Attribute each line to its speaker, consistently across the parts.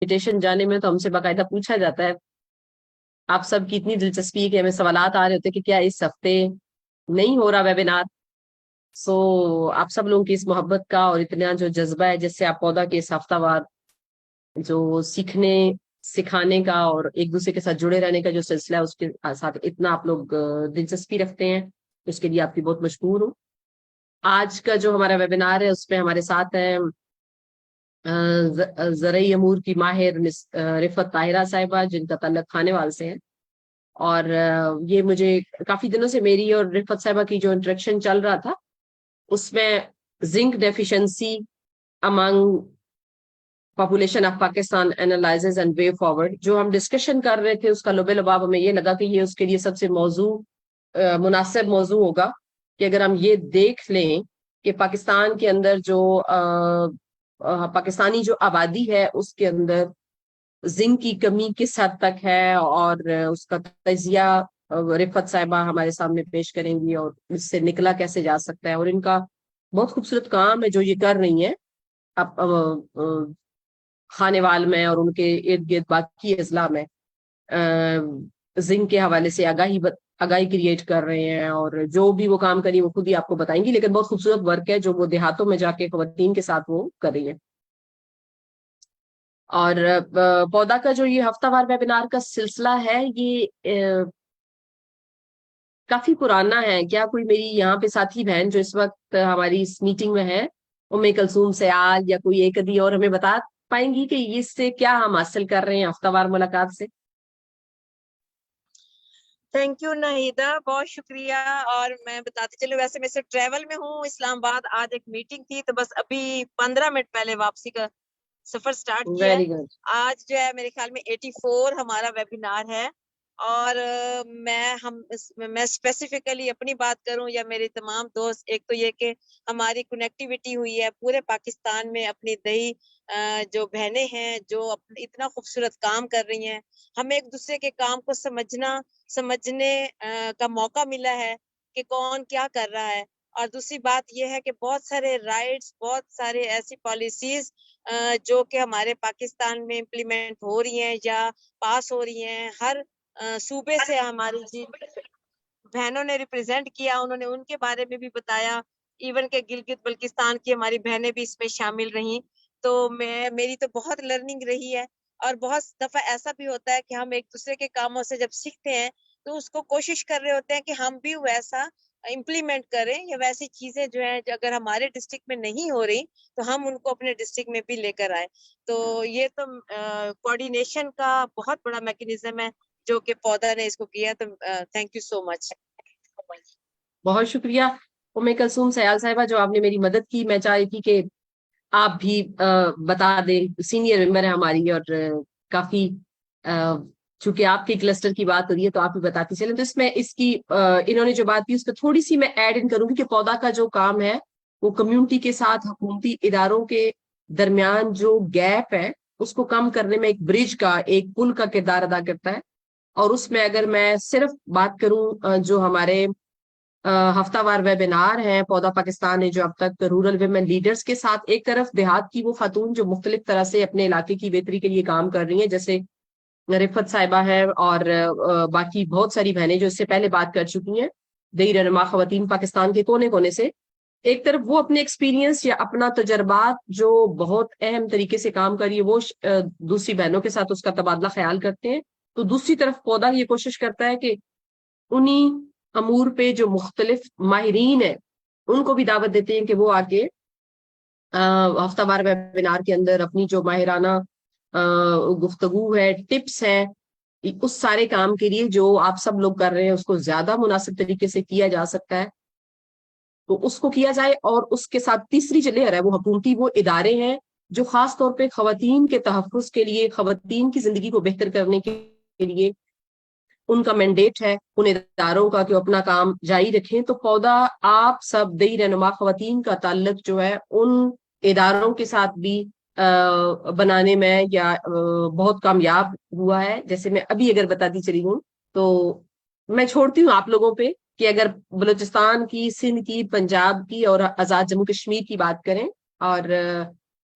Speaker 1: Invitation جانے میں تو ہم سے باقاعدہ پوچھا جاتا ہے، آپ سب کی اتنی دلچسپی ہے کہ ہمیں سوالات آ رہے ہوتے کہ کیا اس ہفتے نہیں ہو رہا ویبینار. سو آپ سب لوگوں کی اس محبت کا اور اتنا جو جذبہ ہے جس سے آپ پودا کے اس ہفتہ وار جو سیکھنے سکھانے کا اور ایک دوسرے کے ساتھ جڑے رہنے کا جو سلسلہ ہے اس کے ساتھ اتنا آپ لوگ دلچسپی رکھتے ہیں، اس کے لیے آپ کی بہت مشکور ہوں. آج کا جو ہمارا ویبینار ہے اس میں ہمارے ساتھ ہیں زرعی امور کی ماہر رفت طاہرہ صاحبہ، جن کا تعلق کھانے وال سے ہے. اور یہ مجھے کافی دنوں سے میری اور رفت صاحبہ کی جو انٹریکشن چل رہا تھا اس میں zinc deficiency among population of Pakistan analyses and way forward جو ہم ڈسکشن کر رہے تھے، اس کا لب لباب ہمیں یہ لگا کہ یہ اس کے لیے سب سے مناسب موضوع ہوگا کہ اگر ہم یہ دیکھ لیں کہ پاکستان کے اندر جو پاکستانی جو آبادی ہے اس کے اندر زنک کی کمی کس حد تک ہے، اور اس کا تجزیہ رفت صاحبہ ہمارے سامنے پیش کریں گی اور اس سے نکلا کیسے جا سکتا ہے. اور ان کا بہت خوبصورت کام ہے جو یہ کر رہی ہیں اب خانے وال میں اور ان کے ارد گرد باقی اضلاع میں زنک کے حوالے سے آگاہی کریٹ کر رہے ہیں. اور جو بھی وہ کام کری وہ خود ہی آپ کو بتائیں گی، لیکن بہت خوبصورت ورک ہے جو وہ دیہاتوں میں جا کے خواتین کے ساتھ وہ کر رہی ہیں. اور پودا کا جو یہ ہفتہ وار ویبینار کا سلسلہ ہے یہ کافی پرانا ہے. کیا کوئی میری یہاں پہ ساتھی بہن جو اس وقت ہماری اس میٹنگ میں ہے، کلثوم سیال یا کوئی ایک ادھی اور، ہمیں بتا پائیں گی کہ اس سے کیا ہم حاصل کر رہے ہیں ہفتہ وار ملاقات سے؟
Speaker 2: تھینک یو ناہیدہ، بہت شکریہ. اور میں بتاتے چلوں، ویسے میں صرف ٹریول میں ہوں اسلام آباد، آج ایک میٹنگ تھی تو بس ابھی 15 منٹ پہلے واپسی کا سفر سٹارٹ کیا ہے.
Speaker 1: Very good.
Speaker 2: آج جو ہے میرے خیال میں 84 ہمارا ویبینار ہے. اور میں اسپیسیفکلی اپنی بات کروں یا میرے تمام دوست، ایک تو یہ کہ ہماری کنیکٹیوٹی ہوئی ہے پورے پاکستان میں، اپنی دیہی جو بہنیں ہیں جو اتنا خوبصورت کام کر رہی ہیں، ہمیں ایک دوسرے کے کام کو سمجھنے کا موقع ملا ہے کہ کون کیا کر رہا ہے. اور دوسری بات یہ ہے کہ بہت سارے رائٹس، بہت سارے ایسی پالیسیز جو کہ ہمارے پاکستان میں امپلیمنٹ ہو رہی ہیں یا پاس ہو رہی ہیں، ہر صوبے سے ہماری جی بہنوں نے ریپرزینٹ کیا، انہوں نے ان کے بارے میں بھی بتایا. ایون کہ گلگت بلتستان کی ہماری بہنیں بھی اس میں شامل رہیں. تو میری تو بہت لرننگ رہی ہے. اور بہت دفعہ ایسا بھی ہوتا ہے کہ ہم ایک دوسرے کے کاموں سے جب سیکھتے ہیں تو اس کو کوشش کر رہے ہوتے ہیں کہ ہم بھی ویسا امپلیمنٹ کریں، یا ویسی چیزیں جو ہیں جو اگر ہمارے ڈسٹرکٹ میں نہیں ہو رہی تو ہم ان کو اپنے ڈسٹرکٹ میں بھی لے کر آئے. تو یہ تو کوآرڈینیشن کا بہت بڑا میکینزم ہے جو کہ پودا نے اس کو کیا. تو تھینک یو سو مچ.
Speaker 1: بہت شکریہ کلثوم سیال صاحبہ جو آپ نے میری مدد کی. میں چاہ رہی تھی کہ آپ بھی بتا دیں، سینئر ممبر ہے ہماری اور کافی چونکہ آپ کے کلسٹر کی بات ہو رہی ہے تو آپ بھی بتاتی چلیں. تو اس میں اس کی انہوں نے جو بات کی اس پہ تھوڑی سی میں ایڈ ان کروں گی کہ پودا کا جو کام ہے وہ کمیونٹی کے ساتھ حکومتی اداروں کے درمیان جو گیپ ہے اس کو کم کرنے میں ایک برج کا، ایک پل کا کردار ادا کرتا ہے. اور اس میں اگر میں صرف بات کروں جو ہمارے ہفتہ وار ویبینار ہیں پودا پاکستان نے جو اب تک رورل ویمن لیڈرز کے ساتھ، ایک طرف دیہات کی وہ خاتون جو مختلف طرح سے اپنے علاقے کی بہتری کے لیے کام کر رہی ہیں جیسے رفت صاحبہ ہے، اور باقی بہت ساری بہنیں جو اس سے پہلے بات کر چکی ہیں، دیہی رہنما خواتین پاکستان کے کونے کونے سے. ایک طرف وہ اپنے ایکسپیرینس یا اپنا تجربات جو بہت اہم طریقے سے کام کر رہی ہے وہ دوسری بہنوں کے ساتھ اس کا تبادلہ خیال کرتے ہیں، تو دوسری طرف پودا یہ کوشش کرتا ہے کہ انہی امور پہ جو مختلف ماہرین ہیں ان کو بھی دعوت دیتے ہیں کہ وہ آگے ہفتہ وار ویبینار کے اندر اپنی جو ماہرانہ گفتگو ہے، ٹپس ہیں، اس سارے کام کے لیے جو آپ سب لوگ کر رہے ہیں اس کو زیادہ مناسب طریقے سے کیا جا سکتا ہے تو اس کو کیا جائے. اور اس کے ساتھ تیسری جو لیئر ہے وہ حکومتی وہ ادارے ہیں جو خاص طور پہ خواتین کے تحفظ کے لیے، خواتین کی زندگی کو بہتر کرنے کے لیے ان کا مینڈیٹ ہے ان اداروں کا کہ وہ اپنا کام جاری رکھیں. تو پودا آپ سب دیہی رہنما خواتین کا تعلق جو ہے ان اداروں کے ساتھ بھی بنانے میں یا بہت کامیاب ہوا ہے. جیسے میں ابھی اگر بتاتی چلی ہوں تو میں چھوڑتی ہوں آپ لوگوں پہ کہ اگر بلوچستان کی، سندھ کی، پنجاب کی اور آزاد جموں کشمیر کی بات کریں اور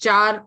Speaker 1: 4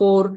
Speaker 1: 4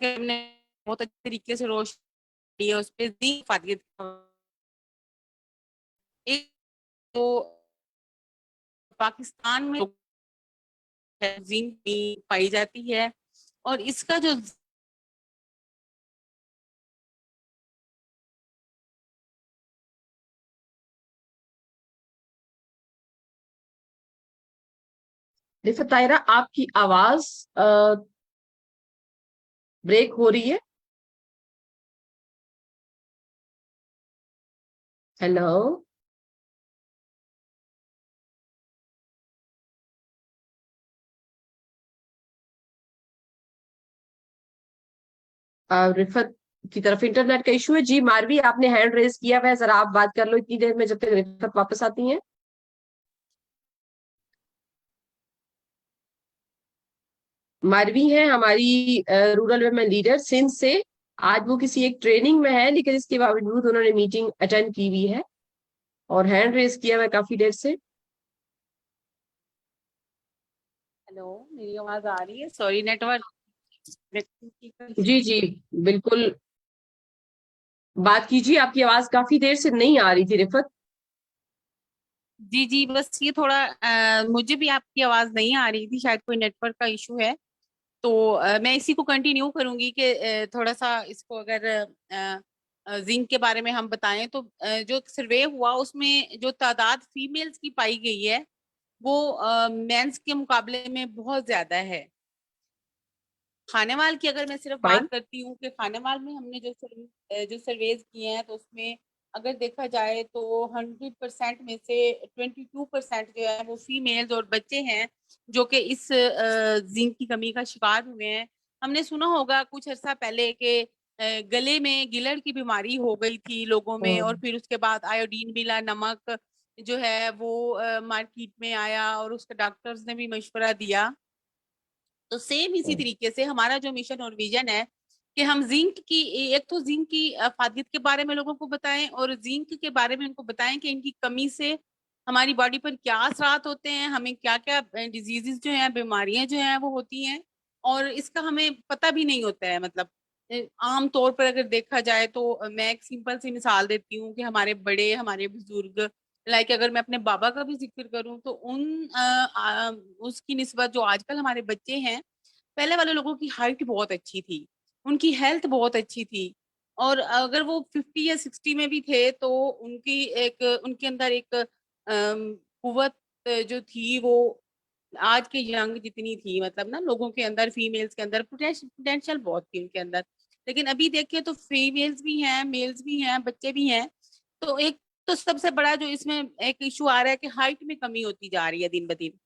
Speaker 3: کہ ہم نے بہت اچھے طریقے سے روشنی ہے اس پہ فادیت ایک تو پاکستان میں زنک پائی جاتی ہے اور اس کا جو
Speaker 1: رفت طاہرہ آپ کی آواز بریک ہو رہی ہے. ہیلو. رفت کی طرف انٹرنیٹ کا ایشو ہے. جی ماروی آپ نے ہینڈ ریز کیا ہوا ہے, ذرا آپ بات کر لو اتنی دیر میں جب تک رفت واپس آتی ہیں. ماروی ہیں ہماری رورل ویمن لیڈر سندھ سے. آج وہ کسی ایک ٹریننگ میں ہے لیکن اس کے باوجود انہوں نے میٹنگ اٹینڈ کی ہوئی ہے اور ہینڈ ریز کیا ہوا ہے کافی دیر سے.
Speaker 3: ہیلو میری آواز آ رہی ہے؟ Sorry network.
Speaker 1: جی جی بالکل بات کیجیے, آپ کی آواز کافی دیر سے نہیں آ رہی تھی رفت.
Speaker 3: جی جی بس یہ تھوڑا مجھے بھی آپ کی آواز نہیں آ رہی تھی, شاید کوئی نیٹ ورک کا ایشو ہے. تو میں اسی کو کنٹینیو کروں گی کہ تھوڑا سا اس کو اگر زنک کے بارے میں ہم بتائیں تو جو سروے ہوا اس میں جو تعداد فیمیلز کی پائی گئی ہے وہ مینس کے مقابلے میں بہت زیادہ ہے. خانے مال کی اگر میں صرف
Speaker 1: فائن.
Speaker 3: بات کرتی ہوں کہ خانے مال میں ہم نے جو سرویز کیے ہیں تو اس میں اگر دیکھا جائے تو 100% میں سے 22% جو ہے وہ فیمیلز اور بچے ہیں جو کہ اس زنک کی کمی کا شکار ہوئے ہیں. ہم نے سنا ہوگا کچھ عرصہ پہلے کہ گلے میں گلڑ کی بیماری ہو گئی تھی لوگوں میں, اور پھر اس کے بعد آیوڈین ملا نمک جو ہے وہ مارکیٹ میں آیا اور اس کے ڈاکٹرز نے بھی مشورہ دیا. تو سیم اسی طریقے سے ہمارا جو مشن اور ویژن ہے کہ ہم زنک کی ایک تو زنک کی افادیت کے بارے میں لوگوں کو بتائیں اور زنک کے بارے میں ان کو بتائیں کہ ان کی کمی سے ہماری باڈی پر کیا اثرات ہوتے ہیں, ہمیں کیا کیا ڈیزیزز جو ہیں بیماریاں جو ہیں وہ ہوتی ہیں اور اس کا ہمیں پتہ بھی نہیں ہوتا ہے. مطلب عام طور پر اگر دیکھا جائے تو میں ایک سمپل سی مثال دیتی ہوں کہ ہمارے بڑے ہمارے بزرگ لائک اگر میں اپنے بابا کا بھی ذکر کروں تو اس کی نسبت جو آج کل ہمارے بچے ہیں, پہلے والے لوگوں کی ہائٹ بہت اچھی تھی, ان کی ہیلتھ بہت اچھی تھی, اور اگر وہ 50 یا 60 میں بھی تھے تو ان کے اندر ایک قوت جو تھی وہ آج کے ینگ جتنی تھی, مطلب نا لوگوں کے اندر فیمیلز کے اندر پوٹینشیل بہت تھی ان کے اندر. لیکن ابھی دیکھیں تو فیمیلز بھی ہیں, میلز بھی ہیں, بچے بھی ہیں. تو ایک تو سب سے بڑا جو اس میں ایک ایشو آ رہا ہے کہ ہائٹ میں کمی ہوتی جا رہی ہے دن بدن.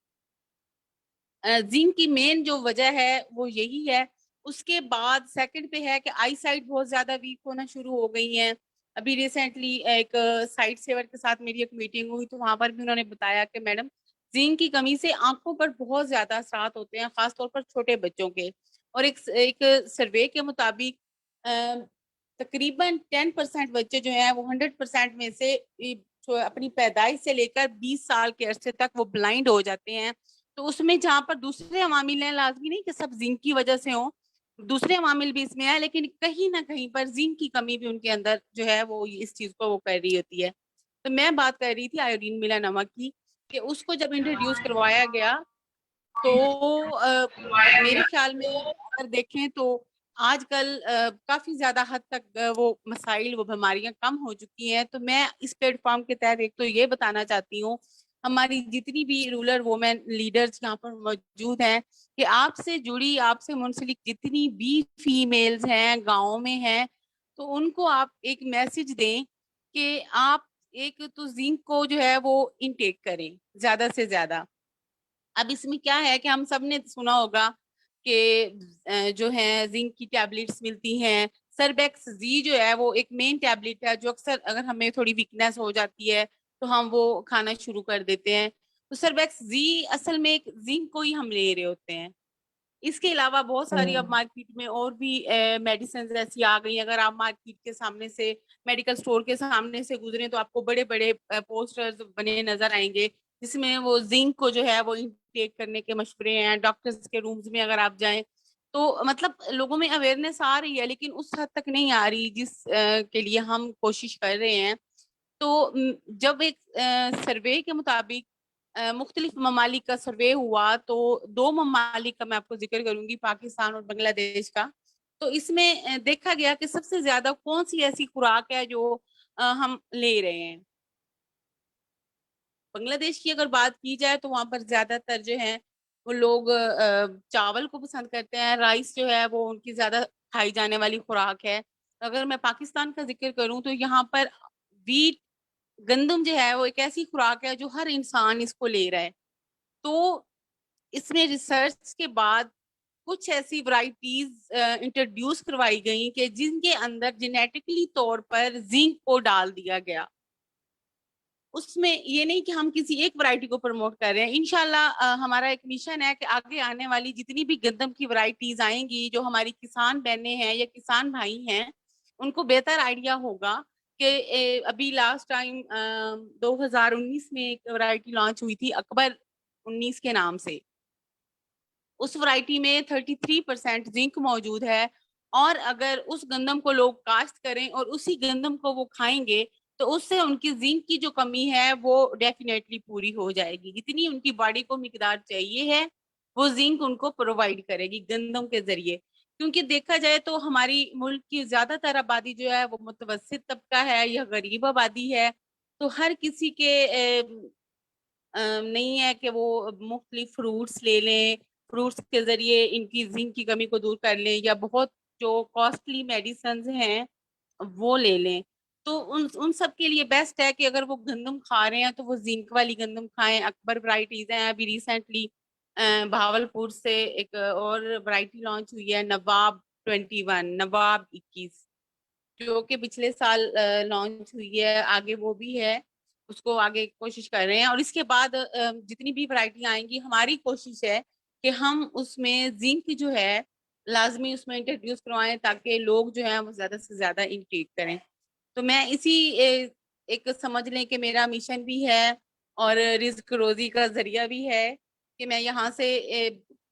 Speaker 3: زنک کی مین جو وجہ ہے وہ یہی ہے. اس کے بعد سیکنڈ پہ ہے کہ آئی سائٹ بہت زیادہ ویک ہونا شروع ہو گئی ہیں. ابھی ریسنٹلی ایک سائٹ سیور کے ساتھ میری ایک میٹنگ ہوئی تو وہاں پر بھی انہوں نے بتایا کہ میڈم زنک کی کمی سے آنکھوں پر بہت زیادہ اثرات ہوتے ہیں, خاص طور پر چھوٹے بچوں کے. اور ایک سروے کے مطابق تقریباً 10% بچے جو ہیں وہ 100% میں سے اپنی پیدائش سے لے کر 20 سال کے عرصے تک وہ بلائنڈ ہو جاتے ہیں. تو اس میں جہاں پر دوسرے عوامل ہیں, لازمی نہیں کہ سب زنک کی وجہ سے ہوں, دوسرے عوامل بھی اس میں ہے, لیکن کہیں نہ کہیں پر زنک کی کمی بھی ان کے اندر جو ہے وہ اس چیز کو وہ کر رہی ہوتی ہے. تو میں بات کر رہی تھی آیوڈین ملا نمک کی کہ اس کو جب انٹروڈیوس کروایا گیا تو میرے خیال میں اگر دیکھیں تو آج کل کافی زیادہ حد تک وہ مسائل وہ بیماریاں کم ہو چکی ہیں. تو میں اس پلیٹ فارم کے تحت ایک تو یہ بتانا چاہتی ہوں ہماری جتنی بھی رورل وومن لیڈرز یہاں پر موجود ہیں کہ آپ سے جڑی آپ سے منسلک جتنی بھی فیمیلز ہیں گاؤں میں ہیں تو ان کو آپ ایک میسج دیں کہ آپ ایک تو زنک کو جو ہے وہ انٹیک کریں زیادہ سے زیادہ. اب اس میں کیا ہے کہ ہم سب نے سنا ہوگا کہ جو ہے زنک کی ٹیبلٹس ملتی ہیں. سربیکس زی جو ہے وہ ایک مین ٹیبلٹ ہے جو اکثر اگر ہمیں تھوڑی ویکنیس ہو جاتی ہے تو ہم وہ کھانا شروع کر دیتے ہیں. تو سربیکس زی اصل میں ایک زنک کو ہی ہم لے رہے ہوتے ہیں. اس کے علاوہ بہت ساری اب مارکیٹ میں اور بھی میڈیسنز ایسی آ گئی. اگر آپ مارکیٹ کے سامنے سے میڈیکل سٹور کے سامنے سے گزریں تو آپ کو بڑے بڑے پوسٹرز بنے نظر آئیں گے جس میں وہ زنک کو جو ہے وہ انٹیک کرنے کے مشورے ہیں. ڈاکٹرز کے رومز میں اگر آپ جائیں تو مطلب لوگوں میں اویئرنیس آ رہی ہے لیکن اس حد تک نہیں آ رہی جس کے لیے ہم کوشش کر رہے ہیں. تو جب ایک سروے کے مطابق مختلف ممالک کا سروے ہوا تو 2 ممالک کا میں آپ کو ذکر کروں گی، پاکستان اور بنگلہ دیش کا. تو اس میں دیکھا گیا کہ سب سے زیادہ کون سی ایسی خوراک ہے جو ہم لے رہے ہیں. بنگلہ دیش کی اگر بات کی جائے تو وہاں پر زیادہ تر جو ہیں وہ لوگ چاول کو پسند کرتے ہیں، رائس جو ہے وہ ان کی زیادہ کھائی جانے والی خوراک ہے. اگر میں پاکستان کا ذکر کروں تو یہاں پر ویٹ، گندم جو ہے وہ ایک ایسی خوراک ہے جو ہر انسان اس کو لے رہا ہے. تو اس میں ریسرچ کے بعد کچھ ایسی ورائٹیز انٹروڈیوس کروائی گئیں کہ جن کے اندر جینیٹکلی طور پر زنک کو ڈال دیا گیا. اس میں یہ نہیں کہ ہم کسی ایک ورائٹی کو پروموٹ کر رہے ہیں، انشاءاللہ ہمارا ایک مشن ہے کہ آگے آنے والی جتنی بھی گندم کی ورائٹیز آئیں گی، جو ہماری کسان بہنیں ہیں یا کسان بھائی ہیں ان کو بہتر آئیڈیا ہوگا کہ ابھی لاسٹ ٹائم 2019 میں ایک ورائٹی لانچ ہوئی تھی اکبر 19 کے نام سے. اس ورائٹی میں 33% زنک موجود ہے، اور اگر اس گندم کو لوگ کاشت کریں اور اسی گندم کو وہ کھائیں گے تو اس سے ان کی زنک کی جو کمی ہے وہ ڈیفینیٹلی پوری ہو جائے گی. جتنی ان کی باڈی کو مقدار چاہیے ہے وہ زنک ان کو پرووائڈ کرے گی گندم کے ذریعے. کیونکہ دیکھا جائے تو ہماری ملک کی زیادہ تر آبادی جو ہے وہ متوسط طبقہ ہے یا غریب آبادی ہے. تو ہر کسی کے نہیں ہے کہ وہ مختلف فروٹس لے لیں، فروٹس کے ذریعے ان کی زنک کی کمی کو دور کر لیں، یا بہت جو کاسٹلی میڈیسنز ہیں وہ لے لیں. تو ان سب کے لیے بیسٹ ہے کہ اگر وہ گندم کھا رہے ہیں تو وہ زنک والی گندم کھائیں. اکبر ورائٹیز ہیں، ابھی ریسنٹلی بھاولپور سے ایک اور ورائٹی لانچ ہوئی ہے نواب 21، نواب 21، جو کہ پچھلے سال لانچ ہوئی ہے. آگے وہ بھی ہے، اس کو آگے کوشش کر رہے ہیں. اور اس کے بعد جتنی بھی ورائٹی آئیں گی ہماری کوشش ہے کہ ہم اس میں زنک جو ہے لازمی اس میں انٹروڈیوس کروائیں تاکہ لوگ جو ہیں وہ زیادہ سے زیادہ انٹیک کریں. تو میں اسی ایک سمجھ لیں کہ میرا مشن بھی ہے اور رزق روزی کا ذریعہ بھی ہے کہ میں یہاں سے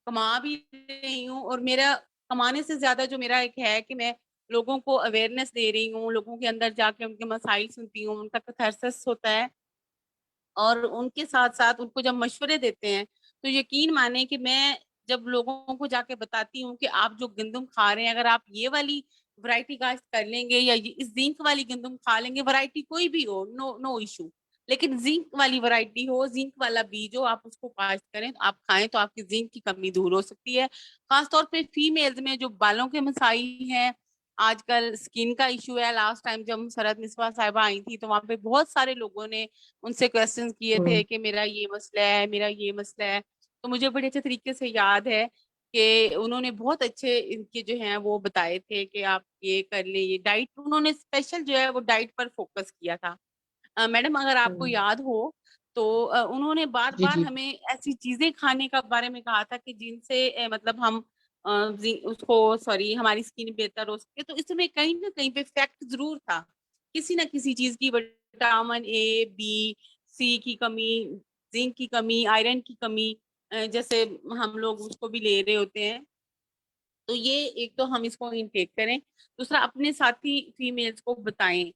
Speaker 3: کما بھی رہی ہوں، اور میرا کمانے سے زیادہ جو میرا ایک ہے کہ میں لوگوں کو اویئرنیس دے رہی ہوں، لوگوں کے اندر جا کے ان کے مسائل سنتی ہوں، ان کا کتھرسس ہوتا ہے، اور ان کے ساتھ ساتھ ان کو جب مشورے دیتے ہیں تو یقین مانیں کہ میں جب لوگوں کو جا کے بتاتی ہوں کہ آپ جو گندم کھا رہے ہیں اگر آپ یہ والی ورائٹی کاشت کر لیں گے یا اس زنک والی گندم کھا لیں گے، ورائٹی کوئی بھی ہو، نو ایشو، لیکن زنک والی ورائٹی ہو، زنک والا بیج ہو، آپ اس کو کاشت کریں، آپ کھائیں تو آپ کی زنک کی کمی دور ہو سکتی ہے. خاص طور پہ فیمیلز میں جو بالوں کے مسائل ہیں، آج کل سکن کا ایشو ہے. لاسٹ ٹائم جب سرحد نسواں صاحبہ آئی تھی تو وہاں پہ بہت سارے لوگوں نے ان سے کوسچن کیے تھے کہ میرا یہ مسئلہ ہے، میرا یہ مسئلہ ہے. تو مجھے بڑے اچھے طریقے سے یاد ہے کہ انہوں نے بہت اچھے ان کے جو ہیں وہ بتائے تھے کہ آپ یہ کر لیں. یہ ڈائٹ انہوں نے اسپیشل جو ہے وہ ڈائٹ پر فوکس کیا تھا. میڈم اگر آپ کو یاد ہو تو انہوں نے بار
Speaker 1: جی
Speaker 3: بار
Speaker 1: جی
Speaker 3: ہمیں ایسی چیزیں کھانے کا بارے میں کہا تھا کہ جن سے مطلب ہم اس کو ہماری اسکن بہتر ہو سکے. تو اس میں کہیں نہ کہیں پہ فیکٹ ضرور تھا کسی نہ کسی چیز کی، وٹامن اے، بی، سی کی کمی، زنک کی کمی، آئرن کی کمی، جیسے ہم لوگ اس کو بھی لے رہے ہوتے ہیں. تو یہ ایک تو ہم اس کو انٹیک کریں، دوسرا اپنے ساتھی فیمیلز کو بتائیں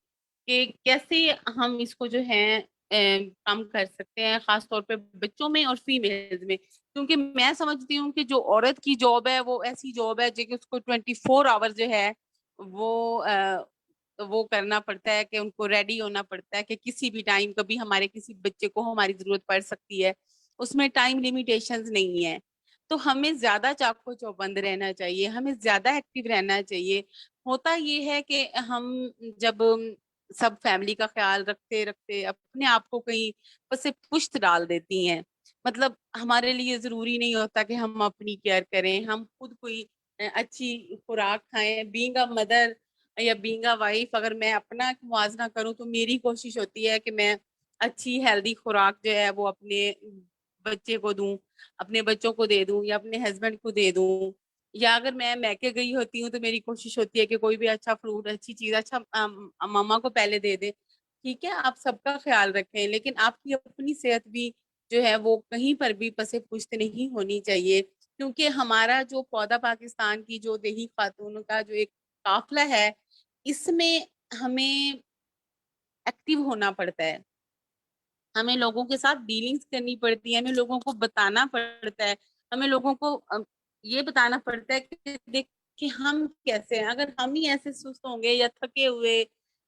Speaker 3: کہ کیسے ہم اس کو جو ہے کم کر سکتے ہیں، خاص طور پہ بچوں میں اور فیمیلز میں. کیونکہ میں سمجھتی ہوں کہ جو عورت کی جاب ہے وہ ایسی جاب ہے جو کہ اس کو 24 آور جو ہے وہ کرنا پڑتا ہے، کہ ان کو ریڈی ہونا پڑتا ہے کہ کسی بھی ٹائم کبھی ہمارے کسی بچے کو ہماری ضرورت پڑ سکتی ہے. اس میں ٹائم لیمیٹیشنز نہیں ہے. تو ہمیں زیادہ چاقو چوبند رہنا چاہیے، ہمیں زیادہ ایکٹیو رہنا چاہیے. ہوتا یہ ہے کہ ہم جب سب فیملی کا خیال رکھتے رکھتے اپنے آپ کو کہیں پس پشت ڈال دیتی ہیں. مطلب ہمارے لیے ضروری نہیں ہوتا کہ ہم اپنی کیئر کریں، ہم خود کوئی اچھی خوراک کھائیں. بینگ اے مدر یا بینگ اے وائف، اگر میں اپنا موازنہ کروں تو میری کوشش ہوتی ہے کہ میں اچھی ہیلدی خوراک جو ہے وہ اپنے بچے کو دوں، اپنے بچوں کو دے دوں، یا اپنے ہسبینڈ کو دے دوں. یا اگر میں میکے گئی ہوتی ہوں تو میری کوشش ہوتی ہے کہ کوئی بھی اچھا فروٹ، اچھی چیز، اچھا ماما کو پہلے دے دے. ٹھیک ہے، آپ سب کا خیال رکھیں، لیکن آپ کی اپنی صحت بھی جو ہے وہ کہیں پر بھی پس پشت نہیں ہونی چاہیے. کیونکہ ہمارا جو پودا پاکستان کی جو دیہی خاتون کا جو ایک قافلہ ہے، اس میں ہمیں ایکٹیو ہونا پڑتا ہے، ہمیں لوگوں کے ساتھ ڈیلنگز کرنی پڑتی ہے، ہمیں لوگوں کو بتانا پڑتا ہے، ہمیں لوگوں کو یہ بتانا پڑتا ہے کہ دیکھ کہ ہم کیسے ہیں. اگر ہم ہی ایسے سست ہوں گے یا تھکے ہوئے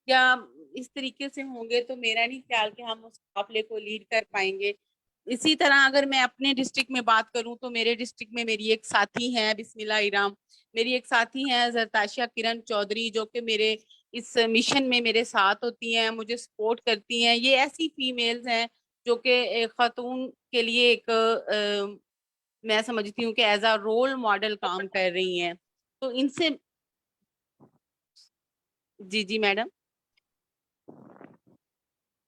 Speaker 3: یا اس طریقے سے ہوں گے تو میرا نہیں خیال کہ ہم اس قافلے کو لیڈ کر پائیں گے. اسی طرح اگر میں اپنے ڈسٹرکٹ میں بات کروں تو میرے ڈسٹرکٹ میں میری ایک ساتھی ہیں بسم اللہ ارام، میری ایک ساتھی ہیں زرتاشیہ کرن چودھری، جو کہ میرے اس مشن میں میرے ساتھ ہوتی ہیں، مجھے سپورٹ کرتی ہیں. یہ ایسی فیمیلز ہیں جو کہ ایک خاتون کے لیے ایک میں سمجھتی ہوں کہ ایز اے رول ماڈل کام کر رہی ہیں. تو ان سے جی میڈم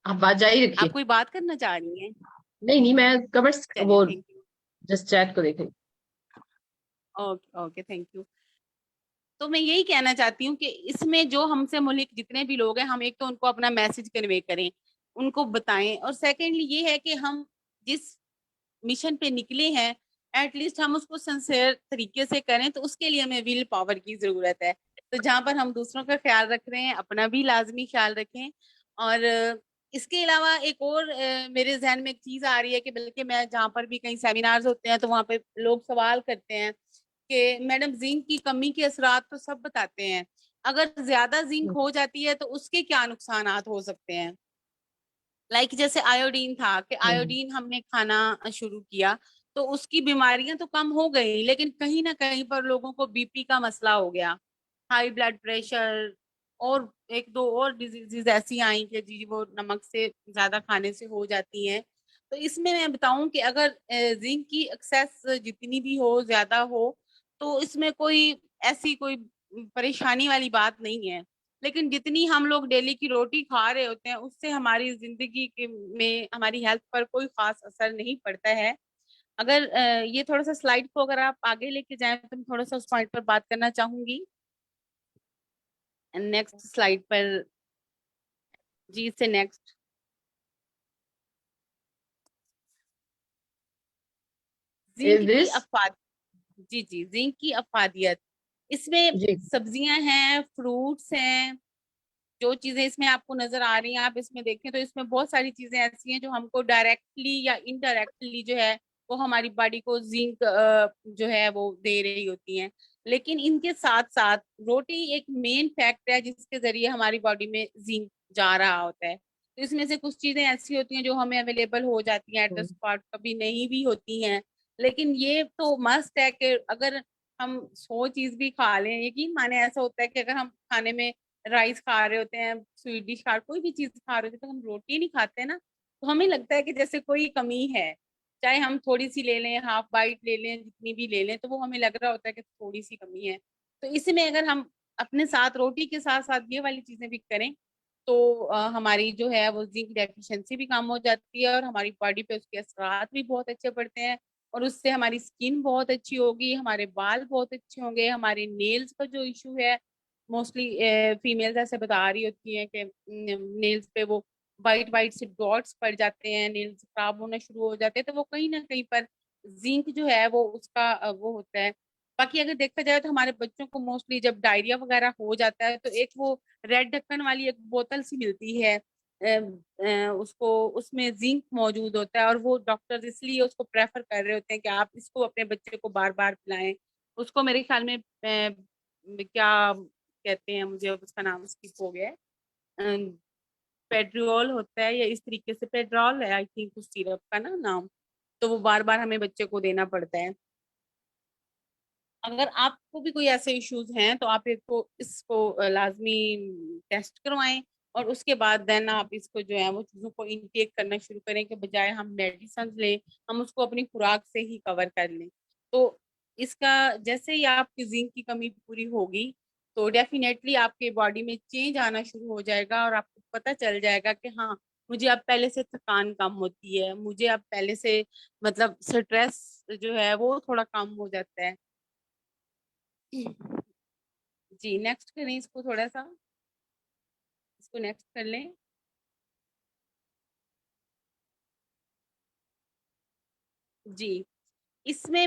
Speaker 1: آپ بات جاری رکھیے.
Speaker 3: آپ کوئی بات کرنا چاہ رہی ہیں؟
Speaker 1: نہیں میں کورس
Speaker 3: چلیے
Speaker 1: وہ
Speaker 3: تھینک یو.
Speaker 1: جسٹ چیٹ کو دیکھ رہی.
Speaker 3: Okay thank you. تو میں یہی کہنا چاہتی ہوں کہ اس میں جو ہم سے ملک جتنے بھی لوگ ہیں، ہم ایک تو ان کو اپنا میسج کنوے کریں، ان کو بتائیں، اور سیکنڈلی یہ ہے کہ ہم جس مشن پہ نکلے ہیں ایٹ لیسٹ ہم اس کو سنسیئر طریقے سے کریں. تو اس کے لیے ہمیں ول پاور کی ضرورت ہے. تو جہاں پر ہم دوسروں کا خیال رکھ رہے ہیں، اپنا بھی لازمی خیال رکھیں. اور اس کے علاوہ ایک اور میرے ذہن میں ایک چیز آ رہی ہے کہ بلکہ میں جہاں پر بھی کہیں سیمینارز ہوتے ہیں تو وہاں پہ لوگ سوال کرتے ہیں کہ میڈم زنک کی کمی کے اثرات تو سب بتاتے ہیں، اگر زیادہ زنک ہو جاتی ہے تو اس کے کیا نقصانات ہو سکتے ہیں. لائک جیسے آیوڈین تھا کہ آیوڈین ہم نے کھانا شروع کیا تو اس کی بیماریاں تو کم ہو گئی، لیکن کہیں نہ کہیں پر لوگوں کو بی پی کا مسئلہ ہو گیا، ہائی بلڈ پریشر، اور ایک دو اور ڈیزیز ایسی آئیں کہ جی وہ نمک سے زیادہ کھانے سے ہو جاتی ہیں. تو اس میں بتاؤں کہ اگر زنک کی ایکسیس جتنی بھی ہو، زیادہ ہو، تو اس میں کوئی ایسی کوئی پریشانی والی بات نہیں ہے. لیکن جتنی ہم لوگ ڈیلی کی روٹی کھا رہے ہوتے ہیں اس سے ہماری زندگی میں ہماری ہیلتھ پر کوئی خاص اثر نہیں پڑتا ہے. اگر یہ تھوڑا سا سلائڈ کو اگر آپ آگے لے کے جائیں تو میں تھوڑا سا اس پوائنٹ پر بات کرنا چاہوں گی. نیکسٹ سلائڈ پر جی سے نیکسٹ. زنک کی
Speaker 1: دس
Speaker 3: جی زنک کی افادیت اس میں
Speaker 1: جی
Speaker 3: سبزیاں ہیں، فروٹس ہیں، جو چیزیں اس میں آپ کو نظر آ رہی ہیں آپ اس میں دیکھیں تو اس میں بہت ساری چیزیں ایسی ہیں جو ہم کو ڈائریکٹلی یا انڈائریکٹلی جو ہے وہ ہماری باڈی کو زنک جو ہے وہ دے رہی ہوتی ہیں. لیکن ان کے ساتھ ساتھ روٹی ایک مین فیکٹ ہے جس کے ذریعے ہماری باڈی میں زنک جا رہا ہوتا ہے. تو اس میں سے کچھ چیزیں ایسی ہوتی ہیں جو ہمیں اویلیبل ہو جاتی ہیں ایٹ دا اسپاٹ، کبھی نہیں بھی ہوتی ہیں. لیکن یہ تو مسٹ ہے کہ اگر ہم 100 چیز بھی کھا لیں، یقین مانے ایسا ہوتا ہے کہ اگر ہم کھانے میں رائس کھا رہے ہوتے ہیں، سویٹ ڈش کوئی بھی چیز کھا رہے ہوتے ہیں تو ہم روٹی نہیں کھاتے ہیں نا، تو ہمیں لگتا ہے کہ جیسے کوئی کمی ہے. چاہے ہم تھوڑی سی لے لیں، ہاف بائٹ لے لیں، جتنی بھی لے لیں، تو وہ ہمیں لگ رہا ہوتا ہے کہ تھوڑی سی کمی ہے. تو اس میں اگر ہم اپنے ساتھ روٹی کے ساتھ ساتھ یہ والی چیزیں بھی کریں تو ہماری جو ہے وہ زنک ڈیفیشنسی بھی کم ہو جاتی ہے اور ہماری باڈی پہ اس کے اثرات بھی بہت اچھے پڑتے ہیں. اور اس سے ہماری اسکن بہت اچھی ہوگی، ہمارے بال بہت اچھے ہوں گے. ہمارے نیلز کا جو ایشو ہے موسٹلی فیمیلز ایسے بتا رہی ہوتی ہیں کہ نیلز پہ وہ وائٹ سے ڈاٹس پڑ جاتے ہیں، نیلز خراب ہونا شروع ہو جاتے ہیں، تو وہ کہیں نہ کہیں پر زنک جو ہے وہ اس کا وہ ہوتا ہے. باقی اگر دیکھا جائے تو ہمارے بچوں کو موسٹلی جب ڈائریا وغیرہ ہو جاتا ہے تو ایک وہ ریڈ ڈھکن والی ایک بوتل سی ملتی ہے، اس کو اس میں زنک موجود ہوتا ہے، اور وہ ڈاکٹر اس لیے اس کو پریفر کر رہے ہوتے ہیں کہ آپ اس کو اپنے بچے کو بار بار پلائیں. اس کو میرے خیال میں کیا کہتے ہیں، مجھے اس کا نام اسکپ ہو گیا ہے، پیڈریول ہوتا ہے یا اس طریقے سے پیڈرول ہے آئی تھنک اس سیرپ کا نا نام، تو وہ بار بار ہمیں بچے کو دینا پڑتا ہے. اگر آپ کو بھی کوئی ایسے ایشوز ہیں تو آپ اس کو لازمی ٹیسٹ کروائیں اور اس کے بعد دین آپ اس کو جو ہے وہ چیزوں کو انٹیک کرنا شروع کریں کہ بجائے ہم میڈیسنز لیں ہم اس کو اپنی خوراک سے ہی کور کر لیں. تو اس کا جیسے ہی آپ کی زنک کی کمی پوری ہوگی تو ڈیفینیٹلی آپ کے باڈی میں چینج آنا شروع ہو جائے گا اور آپ کو پتہ چل جائے گا کہ ہاں مجھے اب پہلے سے تھکان کم ہوتی ہے، مجھے اب پہلے سے مطلب سٹریس جو ہے وہ تھوڑا کم ہو جاتا ہے. جی نیکسٹ کریں اس کو، تھوڑا سا اس کو نیکسٹ کر لیں. جی اس میں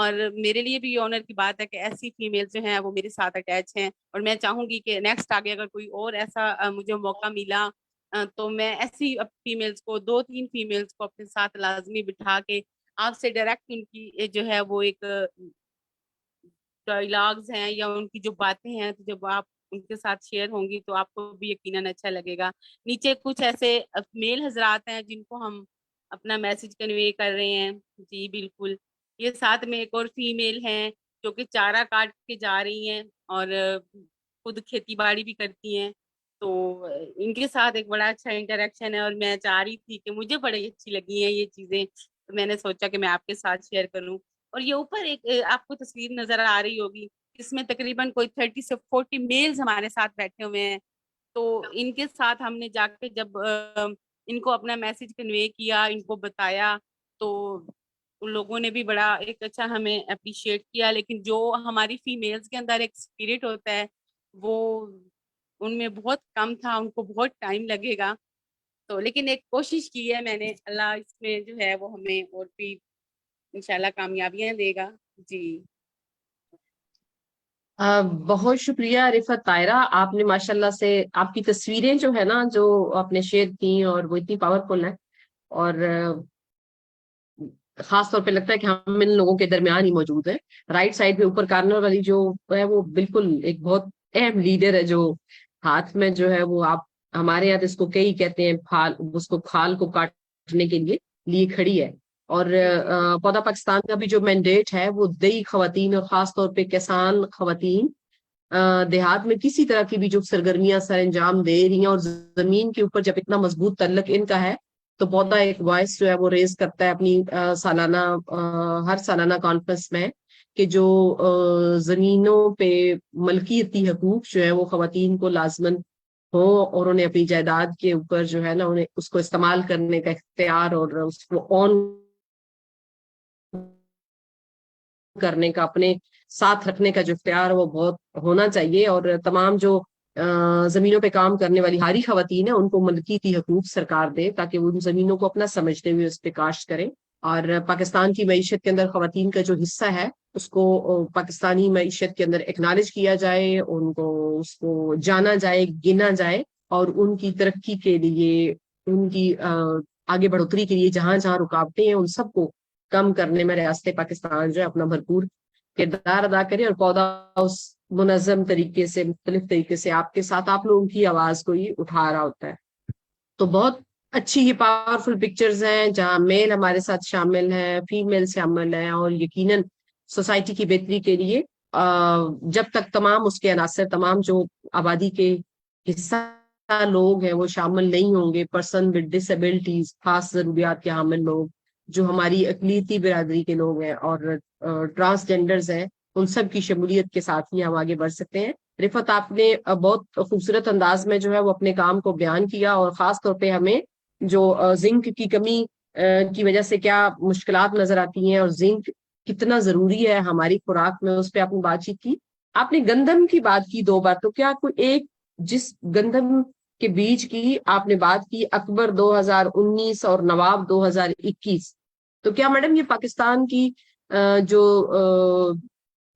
Speaker 3: اور میرے لیے بھی یہ آنر کی بات ہے کہ ایسی فیمیل جو ہیں وہ میرے ساتھ اٹیچ ہیں, اور میں چاہوں گی کہ نیکسٹ آگے اگر کوئی اور ایسا مجھے موقع ملا تو میں ایسی فیمیلز کو 2-3 فیمیلز کو اپنے ساتھ لازمی بٹھا کے آپ سے ڈائریکٹ ان کی جو ہے وہ ایک ڈائلاگز ہیں یا ان کی جو باتیں ہیں, تو جب آپ ان کے ساتھ شیئر ہوں گی تو آپ کو بھی یقیناً اچھا لگے گا. نیچے کچھ ایسے میل حضرات ہیں جن کو ہم اپنا میسج کنوے کر رہے ہیں. جی بالکل, یہ ساتھ میں ایک اور فیمیل ہیں جو کہ چارہ کاٹ کے جا رہی ہیں اور خود کھیتی باڑی بھی کرتی ہیں, تو ان کے ساتھ ایک بڑا اچھا انٹریکشن ہے, اور میں چاہ رہی تھی کہ مجھے بڑی اچھی لگی ہیں یہ چیزیں, تو میں نے سوچا کہ میں آپ کے ساتھ شیئر کروں. اور یہ اوپر ایک آپ کو تصویر نظر آ رہی ہوگی, اس میں تقریباً کوئی 30 سے 40 میلز ہمارے ساتھ بیٹھے ہوئے ہیں. تو ان کے ساتھ ہم نے جا کے جب ان کو اپنا میسج کنوے کیا, ان کو بتایا, تو ان لوگوں نے بھی بڑا ایک اچھا ہمیں اپریشیٹ کیا. لیکن جو ہماری فیمیلز کے اندر ایک اسپرٹ ہوتا ہے وہ ان میں بہت کم تھا, ان کو بہت ٹائم لگے گا. تو لیکن ایک کوشش کی ہے میں نے, اللہ اس میں جو ہے وہ ہمیں اور بھی انشاءاللہ کامیابیاں دے گا. جی
Speaker 1: بہت شکریہ رفعت طاہرہ, آپ نے ماشاءاللہ سے آپ کی تصویریں جو ہے نا جو آپ نے شیئر کی اور وہ اتنی پاورفل ہیں, اور خاص طور پہ لگتا ہے کہ ہم ان لوگوں کے درمیان ہی موجود ہیں. رائٹ سائڈ پہ اوپر کارنر والی جو ہے وہ بالکل ایک بہت اہم لیڈر ہے, جو ہاتھ میں جو ہے وہ آپ ہمارے یہاں اس کو کئی کہتے ہیں پھال, اس کو کھال کو کاٹنے کے لیے کھڑی ہے. اور پودا پاکستان کا بھی جو مینڈیٹ ہے وہ دیہی خواتین اور خاص طور پہ کسان خواتین دیہات میں کسی طرح کی بھی جو سرگرمیاں سر انجام دے رہی ہیں, اور زمین کے اوپر جب اتنا مضبوط تعلق ان کا ہے تو پودا ایک وائس جو ہے وہ ریز کرتا ہے اپنی ہر سالانہ کانفرنس میں, کہ جو زمینوں پہ ملکیتی حقوق جو ہے وہ خواتین کو لازمن ہو, اور انہیں اپنی جائیداد کے اوپر جو ہے نا انہیں اس کو استعمال کرنے کا اختیار اور اس کو آن کرنے کا, اپنے ساتھ رکھنے کا جو اختیار وہ بہت ہونا چاہیے. اور تمام جو زمینوں پہ کام کرنے والی ہاری خواتین ہیں ان کو ملکیتی حقوق سرکار دے, تاکہ وہ ان زمینوں کو اپنا سمجھتے ہوئے اس پہ کاشت کریں. اور پاکستان کی معیشت کے اندر خواتین کا جو حصہ ہے اس کو پاکستانی معیشت کے اندر اکنالج کیا جائے, ان کو اس کو جانا جائے, گنا جائے, اور ان کی ترقی کے لیے, ان کی آگے بڑھوتری کے لیے جہاں جہاں رکاوٹیں ہیں ان سب کو کم کرنے میں ریاست پاکستان جو ہے اپنا بھرپور کردار ادا کرے. اور پودا اس منظم طریقے سے, مختلف طریقے سے آپ کے ساتھ آپ لوگوں کی آواز کو ہی اٹھا رہا ہوتا ہے. تو بہت اچھی یہ پاورفل پکچرز ہیں جہاں میل ہمارے ساتھ شامل ہیں, فیمیل شامل ہیں, اور یقیناً سوسائٹی کی بہتری کے لیے جب تک تمام اس کے عناصر, تمام جو آبادی کے حصہ لوگ ہیں وہ شامل نہیں ہوں گے, پرسن ود ڈسیبلٹیز, خاص ضروریات کے حامل لوگ, جو ہماری اقلیتی برادری کے لوگ ہیں, اور ٹرانسجینڈرز ہیں, ان سب کی شمولیت کے ساتھ ہی ہم آگے بڑھ سکتے ہیں. رفعت, آپ نے بہت خوبصورت انداز میں جو ہے وہ اپنے کام کو بیان کیا, اور خاص طور پہ ہمیں جو زنک کی کمی کی وجہ سے کیا مشکلات نظر آتی ہیں, اور زنک کتنا ضروری ہے ہماری خوراک میں, اس پہ آپ نے بات چیت کی. آپ نے گندم کی بات کی 2 بار, تو کیا کوئی ایک جس گندم کے بیج کی آپ نے بات کی اکبر 2019 اور نواب 2021, تو کیا میڈم یہ پاکستان کی جو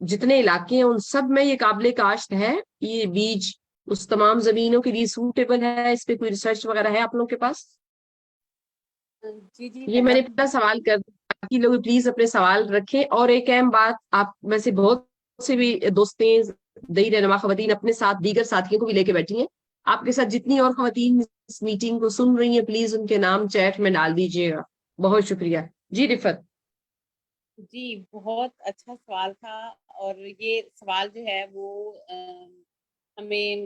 Speaker 1: جتنے علاقے ہیں ان سب میں یہ قابل کاشت ہے, یہ بیج اس تمام زمینوں کے لیے سوٹیبل ہے, اس پہ کوئی ریسرچ وغیرہ ہے آپ لوگوں کے پاس؟
Speaker 3: جی جی
Speaker 1: یہ میں نے
Speaker 3: میڈم.
Speaker 1: پہلا سوال کر دیا, باقی لوگ پلیز اپنے سوال رکھیں. اور ایک اہم بات, آپ میں سے بہت سے بھی دوستیں دیہی رہنما خواتین اپنے ساتھ دیگر ساتھیوں کو بھی لے کے بیٹھی ہیں. آپ کے ساتھ جتنی اور خواتین اس میٹنگ کو سن رہی ہیں پلیز ان کے نام چیٹ میں ڈال دیجیے گا. بہت شکریہ. جی رفعت.
Speaker 3: جی بہت اچھا سوال تھا, اور یہ سوال جو ہے وہ ہمیں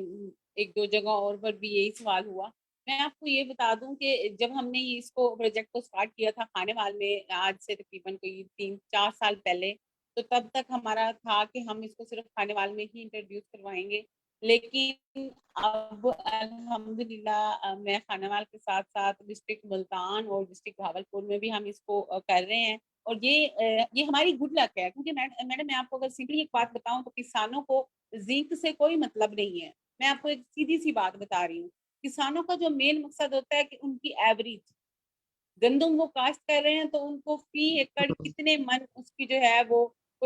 Speaker 3: 1-2 جگہ اور پر بھی یہی سوال ہوا. میں آپ کو یہ بتا دوں کہ جب ہم نے اس کو پروجیکٹ کو سٹارٹ کیا تھا کھانے وال میں, آج سے تقریباً کوئی 3-4 سال پہلے, تو تب تک ہمارا تھا کہ ہم اس کو صرف کھانے وال میں ہی انٹروڈیوس کروائیں گے. لیکن اب الحمدللہ میں کھانے وال کے ساتھ ساتھ ڈسٹرکٹ ملتان اور ڈسٹرکٹ بھاولپور میں بھی ہم اس کو کر رہے ہیں. اور یہ ہماری گڈ لک ہے, کیونکہ میڈم میں آپ کو اگر سمپلی ایک بات بتاؤں تو کسانوں کو زنک سے کوئی مطلب نہیں ہے. میں آپ کو ایک سیدھی سی بات بتا رہی ہوں, کسانوں کا جو مین مقصد ہوتا ہے کہ ان کی ایوریج گندم وہ کاشت کر رہے ہیں تو ان کو فی ایکڑ کتنے من اس کی جو ہے وہ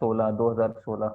Speaker 4: 2016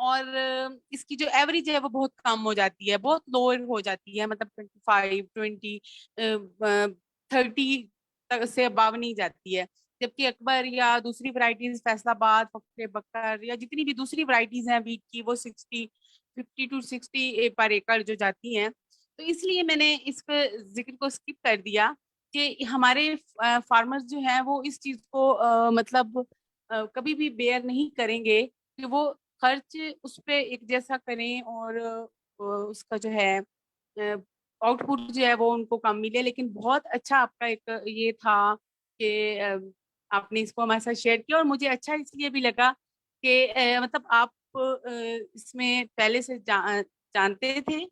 Speaker 3: اور اس کی جو ایوریج ہے وہ بہت کم ہو جاتی ہے, بہت لوور ہو جاتی ہے, مطلب 25, 20, 30 تک سے اباو نہیں جاتی ہے. جبکہ اکبر یا دوسری ورائٹیز فیصل آباد, فخر بکر یا جتنی بھی دوسری ورائٹیز ہیں ویٹ کی, وہ 50 to 60 پر ایکڑ جو جاتی ہیں. تو اس لیے میں نے اس پہ ذکر کو اسکپ کر دیا کہ ہمارے فارمرز جو ہیں وہ اس چیز کو مطلب کبھی بھی بیئر نہیں کریں گے کہ وہ خرچ اس پہ ایک جیسا کریں اور اس کا جو ہے آؤٹ پٹ جو ہے وہ ان کو کم ملے. لیکن بہت اچھا آپ کا ایک یہ تھا کہ آپ نے اس کو ہمارے ساتھ شیئر کیا, اور مجھے اچھا اس لیے بھی لگا کہ مطلب آپ اس میں پہلے سے جانتے تھے.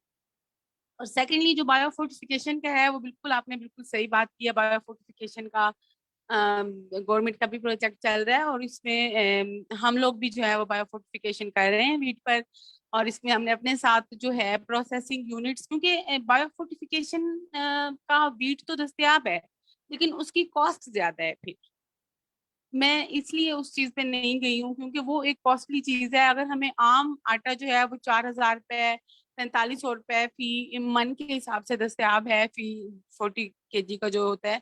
Speaker 3: اور سیکنڈلی جو بایو فورٹیفیکیشن کا ہے وہ بالکل آپ نے بالکل صحیح بات کی ہے. بایو فورٹیفیکیشن کا گورنمنٹ کا بھی پروجیکٹ چل رہا ہے, اور اس میں ہم لوگ بھی جو ہے وہ بایو فورٹیفیکیشن کر رہے ہیں ویٹ پر. اور اس میں ہم نے اپنے ساتھ جو ہے پروسیسنگ یونٹس, کیونکہ بایو فورٹیفیکیشن کا ویٹ تو دستیاب ہے لیکن اس کی کاسٹ زیادہ ہے. پھر میں اس لیے اس چیز پہ نہیں گئی ہوں کیونکہ وہ ایک کاسٹلی چیز ہے. اگر ہمیں عام آٹا جو ہے وہ 4000 روپے 4500 روپے فی من کے حساب سے دستیاب ہے فی 40 kg کا جو ہوتا ہے,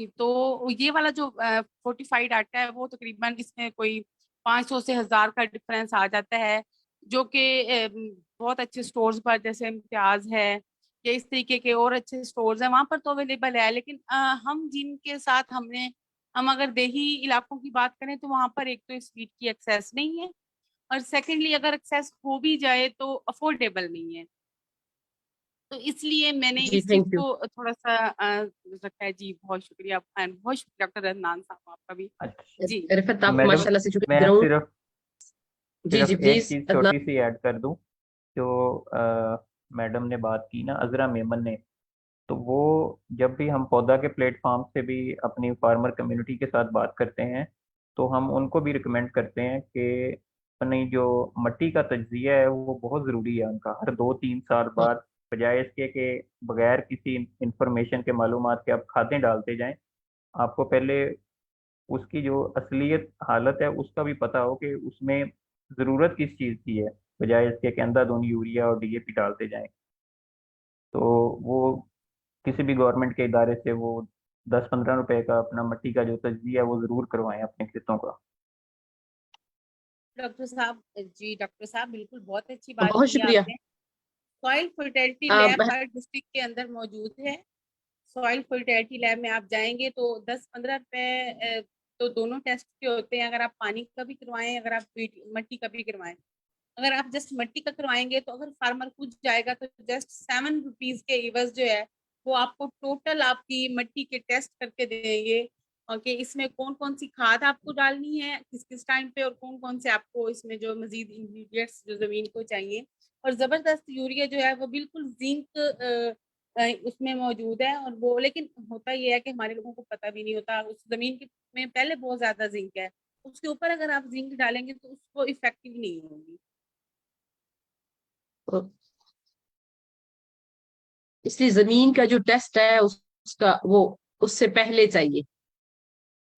Speaker 3: تو یہ والا جو فورٹیفائڈ آٹا ہے وہ تقریباً اس میں کوئی 500 سے 1000 کا ڈفرینس آ جاتا ہے, جو کہ بہت اچھے سٹورز پر جیسے امتیاز ہے یا اس طریقے کے اور اچھے سٹورز ہیں وہاں پر تو اویلیبل ہے. لیکن ہم جن کے ساتھ ہم اگر دیہی علاقوں کی بات کریں تو وہاں پر ایک تو اس ویٹ کی ایکسیس نہیں ہے, اور سیکنڈلی اگر ایکسیس ہو بھی جائے تو افورڈیبل نہیں ہے. تو اس لیے میں نے
Speaker 1: جی
Speaker 3: اس چیز
Speaker 1: تھینک یو.
Speaker 3: کو تھوڑا سا رکھا ہے. جی بہت شکریہ, بہت شکریہ ڈاکٹر عدنان صاحب آپ کا بھی.
Speaker 4: اچھا
Speaker 3: جی
Speaker 1: رفت آپ
Speaker 4: میڈم,
Speaker 1: ماشاء اللہ سے شکریہ
Speaker 4: میں
Speaker 1: گزار ہوں.
Speaker 4: صرف
Speaker 1: جی جی
Speaker 4: ایک
Speaker 1: پلیز
Speaker 4: چیز
Speaker 1: عدنان.
Speaker 4: چھوٹی سی ایڈ کر دوں. جو میڈم نے بات کی نا, عذرا میمن نے, تو وہ جب بھی ہم پودا کے پلیٹ فارم سے بھی اپنی فارمر کمیونٹی کے ساتھ بات کرتے ہیں تو ہم ان کو بھی ریکمینڈ کرتے ہیں کہ اپنی جو مٹی کا تجزیہ ہے وہ بہت ضروری ہے ان کا, ہر 2-3 سال بعد, بجائے اس کے کہ بغیر کسی انفارمیشن کے معلومات کے آپ کھادیں ڈالتے جائیں. آپ کو پہلے اس کی جو اصلیت حالت ہے اس کا بھی پتہ ہو کہ اس میں ضرورت کس چیز کی ہے, بجائے اس کے کہ اندھا دھند یوریا اور ڈی اے پی ڈالتے جائیں. تو وہ کسی بھی گورنمنٹ کے ادارے سے وہ 10-15 روپے کا اپنا مٹی کا جو تجزیہ ہے وہ ضرور کروائیں اپنے کھیتوں کا.
Speaker 3: ڈاکٹر صاحب, جی ڈاکٹر صاحب بالکل بہت اچھی بات
Speaker 1: بہت
Speaker 3: کی
Speaker 1: شکریہ.
Speaker 3: آپ نے. سوائل فرٹیلٹی لیب ہر ڈسٹرکٹ کے اندر موجود ہے. سوائل فرٹیلٹی لیب میں آپ جائیں گے تو 10-15 روپے تو دونوں ٹیسٹ کے ہوتے ہیں. اگر آپ پانی کا بھی کروائیں, اگر آپ مٹی کا بھی کروائیں, اگر آپ جسٹ مٹی کا کروائیں گے تو اگر فارمر کچھ جائے گا تو جسٹ 7 روپیز کے عوض جو ہے وہ آپ کو ٹوٹل آپ کی مٹی کے ٹیسٹ کر کے دیں گے, اور کہ اس میں کون کون سی کھاد آپ کو ڈالنی ہے کس کس ٹائم پہ, اور کون کون سے آپ کو اس میں جو مزید انگریڈینٹس جو زمین کو چاہیے. اور زبردست یوریا جو ہے وہ بالکل زنک اس میں موجود ہے. اور وہ لیکن ہوتا یہ ہے کہ ہمارے لوگوں کو پتہ بھی نہیں ہوتا. اس زمین میں پہلے بہت زیادہ زنک ہے, اس کے اوپر اگر آپ زنک ڈالیں گے تو اس کو افیکٹو نہیں ہوگی.
Speaker 1: اس لیے زمین کا جو ٹیسٹ ہے اس کا وہ اس سے پہلے چاہیے.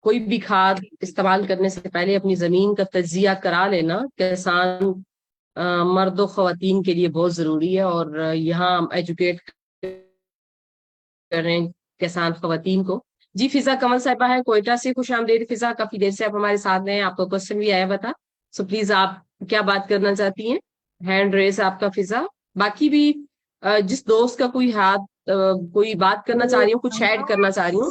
Speaker 1: کوئی بھی کھاد استعمال کرنے سے پہلے اپنی زمین کا تجزیہ کرا لینا کسان مرد و خواتین کے لیے بہت ضروری ہے. اور یہاں ایجوکیٹ کر رہے ہیں کسان خواتین کو. جی فضا کمل صاحبہ ہے کوئٹہ سے, خوش آمدید فضا, کافی دیر سے آپ ہمارے ساتھ ہیں, آپ کو کوشچن بھی آیا بتا. سو پلیز آپ کیا بات کرنا چاہتی ہیں؟ ہینڈ ریز آپ کا فضا. باقی بھی جس دوست کا کوئی ہاتھ کوئی بات کرنا چاہ رہی ہوں, کچھ ایڈ کرنا چاہ رہی ہوں,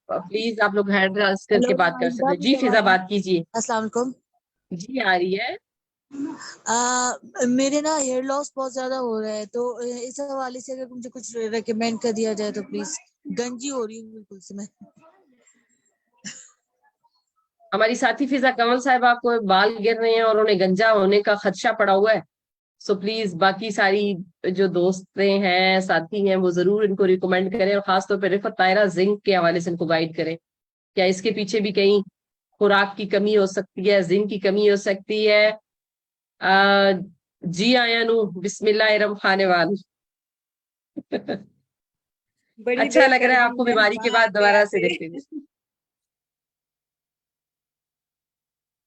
Speaker 1: پلیز آپ لوگ ہینڈ ریز کر کے بات کر سکتے ہیں. جی فضا بات کیجیے.
Speaker 5: السلام علیکم.
Speaker 1: جی آ رہی ہے.
Speaker 5: میرے نا ہیئر لاس بہت زیادہ ہو رہا ہے, تو اس حوالے سے اگر مجھے کچھ ریکمینڈ کر دیا جائے تو پلیز. گنجی ہو رہی ہوں بالکل سے میں.
Speaker 1: ہماری ساتھی فضا کمل صاحب آپ کو بال گر رہے ہیں اور انہیں گنجا ہونے کا خدشہ پڑا ہوا ہے. سو پلیز باقی ساری جو دوستیں ہیں ساتھی ہیں وہ ضرور ان کو ریکمینڈ کریں, اور خاص طور پہ رفت طاہرہ زنک کے حوالے سے ان کو گائیڈ کریں. کیا اس کے پیچھے بھی کہیں خوراک کی کمی ہو سکتی ہے, زنک کی کمی ہو سکتی ہے؟ جی آیا نو بسم اللہ الرحمن الرحیم.
Speaker 3: بڑی
Speaker 1: اچھا
Speaker 3: دیر
Speaker 1: لگ
Speaker 3: کر
Speaker 1: رہا ہے
Speaker 3: دی
Speaker 1: آپ کو
Speaker 3: میں
Speaker 1: بیماری کے
Speaker 3: وہاں
Speaker 1: بعد
Speaker 3: آتے
Speaker 1: دوبارہ سے
Speaker 3: آتے.
Speaker 1: دیکھتے ہوئے.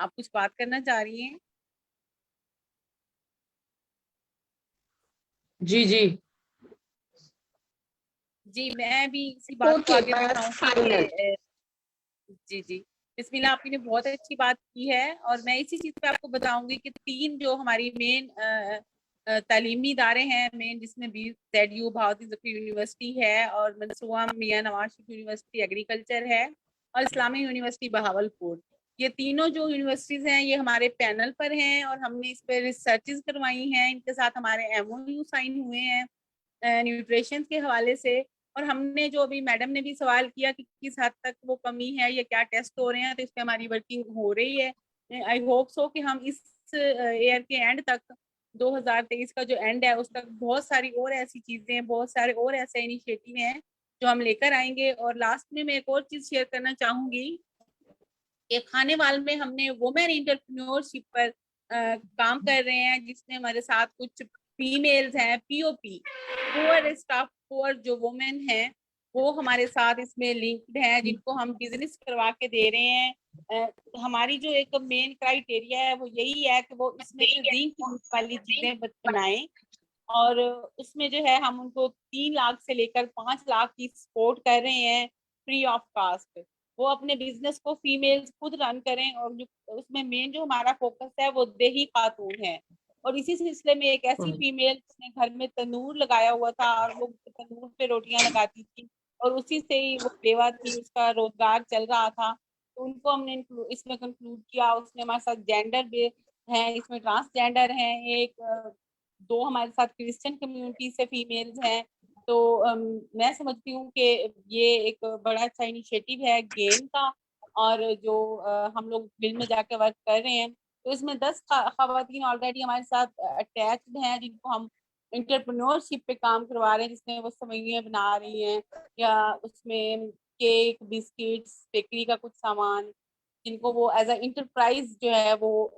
Speaker 3: آپ کچھ بات کرنا چاہ رہی ہیں؟
Speaker 1: جی جی
Speaker 3: جی میں بھی اسی بات کو آگے بتاؤں
Speaker 6: فائنل.
Speaker 3: کہ جی جی بسم اللہ، آپ نے بہت اچھی بات کی ہے، اور میں اسی چیز پہ آپ کو بتاؤں گی کہ 3 جو ہماری مین تعلیمی ادارے ہیں مین، جس میں BZU بھارتی ظفر یونیورسٹی ہے، اور منصوبہ میاں نواز شریف یونیورسٹی ایگریکلچر ہے، اور اسلامی یونیورسٹی بہاولپور. یہ تینوں جو یونیورسٹیز ہیں یہ ہمارے پینل پر ہیں، اور ہم نے اس پہ ریسرچز کروائی ہیں، ان کے ساتھ ہمارے MOU سائن ہوئے ہیں نیوٹریشن کے حوالے سے. اور ہم نے جو ابھی میڈم نے بھی سوال کیا کہ کس حد تک وہ کمی ہے یا کیا ٹیسٹ ہو رہے ہیں، تو اس پہ ہماری ورکنگ ہو رہی ہے. آئی ہوپ سو کہ ہم اس ایئر کے اینڈ تک 2023 کا جو اینڈ ہے اس تک بہت ساری اور ایسی چیزیں ہیں، بہت سارے اور ایسے انیشیٹو ہیں جو ہم لے کر آئیں گے. اور لاسٹ میں ایک اور چیز شیئر کرنا چاہوں گی کہ کھانے وال میں ہم نے وومن انٹرپرینورشپ پر کام کر رہے ہیں، جس میں ہمارے ساتھ کچھ فیمیلز ہیں، POP پور اسٹاف پور جو وومن ہیں وہ ہمارے ساتھ اس میں لنکڈ ہیں، جن کو ہم بزنس کروا کے دے رہے ہیں. ہماری جو ایک مین کرائٹیریا ہے وہ یہی ہے کہ وہ اس میں سے زنک والی چیزیں بنائیں، اور اس میں جو ہے ہم ان کو 3 لاکھ سے لے کر 5 لاکھ کی سپورٹ کر رہے ہیں فری آف کاسٹ. وہ اپنے بزنس کو فیمیلز خود رن کریں، اور اس میں مین جو ہمارا فوکس ہے وہ دیہی خاتون ہے. اور اسی سلسلے میں ایک ایسی فیمیل جس نے گھر میں تنور لگایا ہوا تھا اور وہ تنور پہ روٹیاں لگاتی تھی، اور اسی سے ہی وہ بیوہ تھی، اس کا روزگار چل رہا تھا، تو ان کو ہم نے اس میں کنکلوڈ کیا. اس میں ہمارے ساتھ جینڈر ہیں، اس میں ٹرانسجینڈر ہیں، ایک 2 ہمارے ساتھ کرسچن کمیونٹی سے فیمیلز ہیں. تو میں سمجھتی ہوں کہ یہ ایک بڑا اچھا انیشیٹو ہے گین کا، اور جو ہم لوگ مل میں جا کے ورک کر رہے ہیں. تو اس میں 10 خواتین آلریڈی ہمارے ساتھ اٹیچڈ ہیں، جن کو ہم انٹرپرینورشپ پہ کام کروا رہے ہیں، جس میں وہ سوئیاں بنا رہی ہیں، یا اس میں کیک، بسکٹس، بیکری کا کچھ سامان، جن کو وہ ایز اے انٹرپرائز جو ہے وہ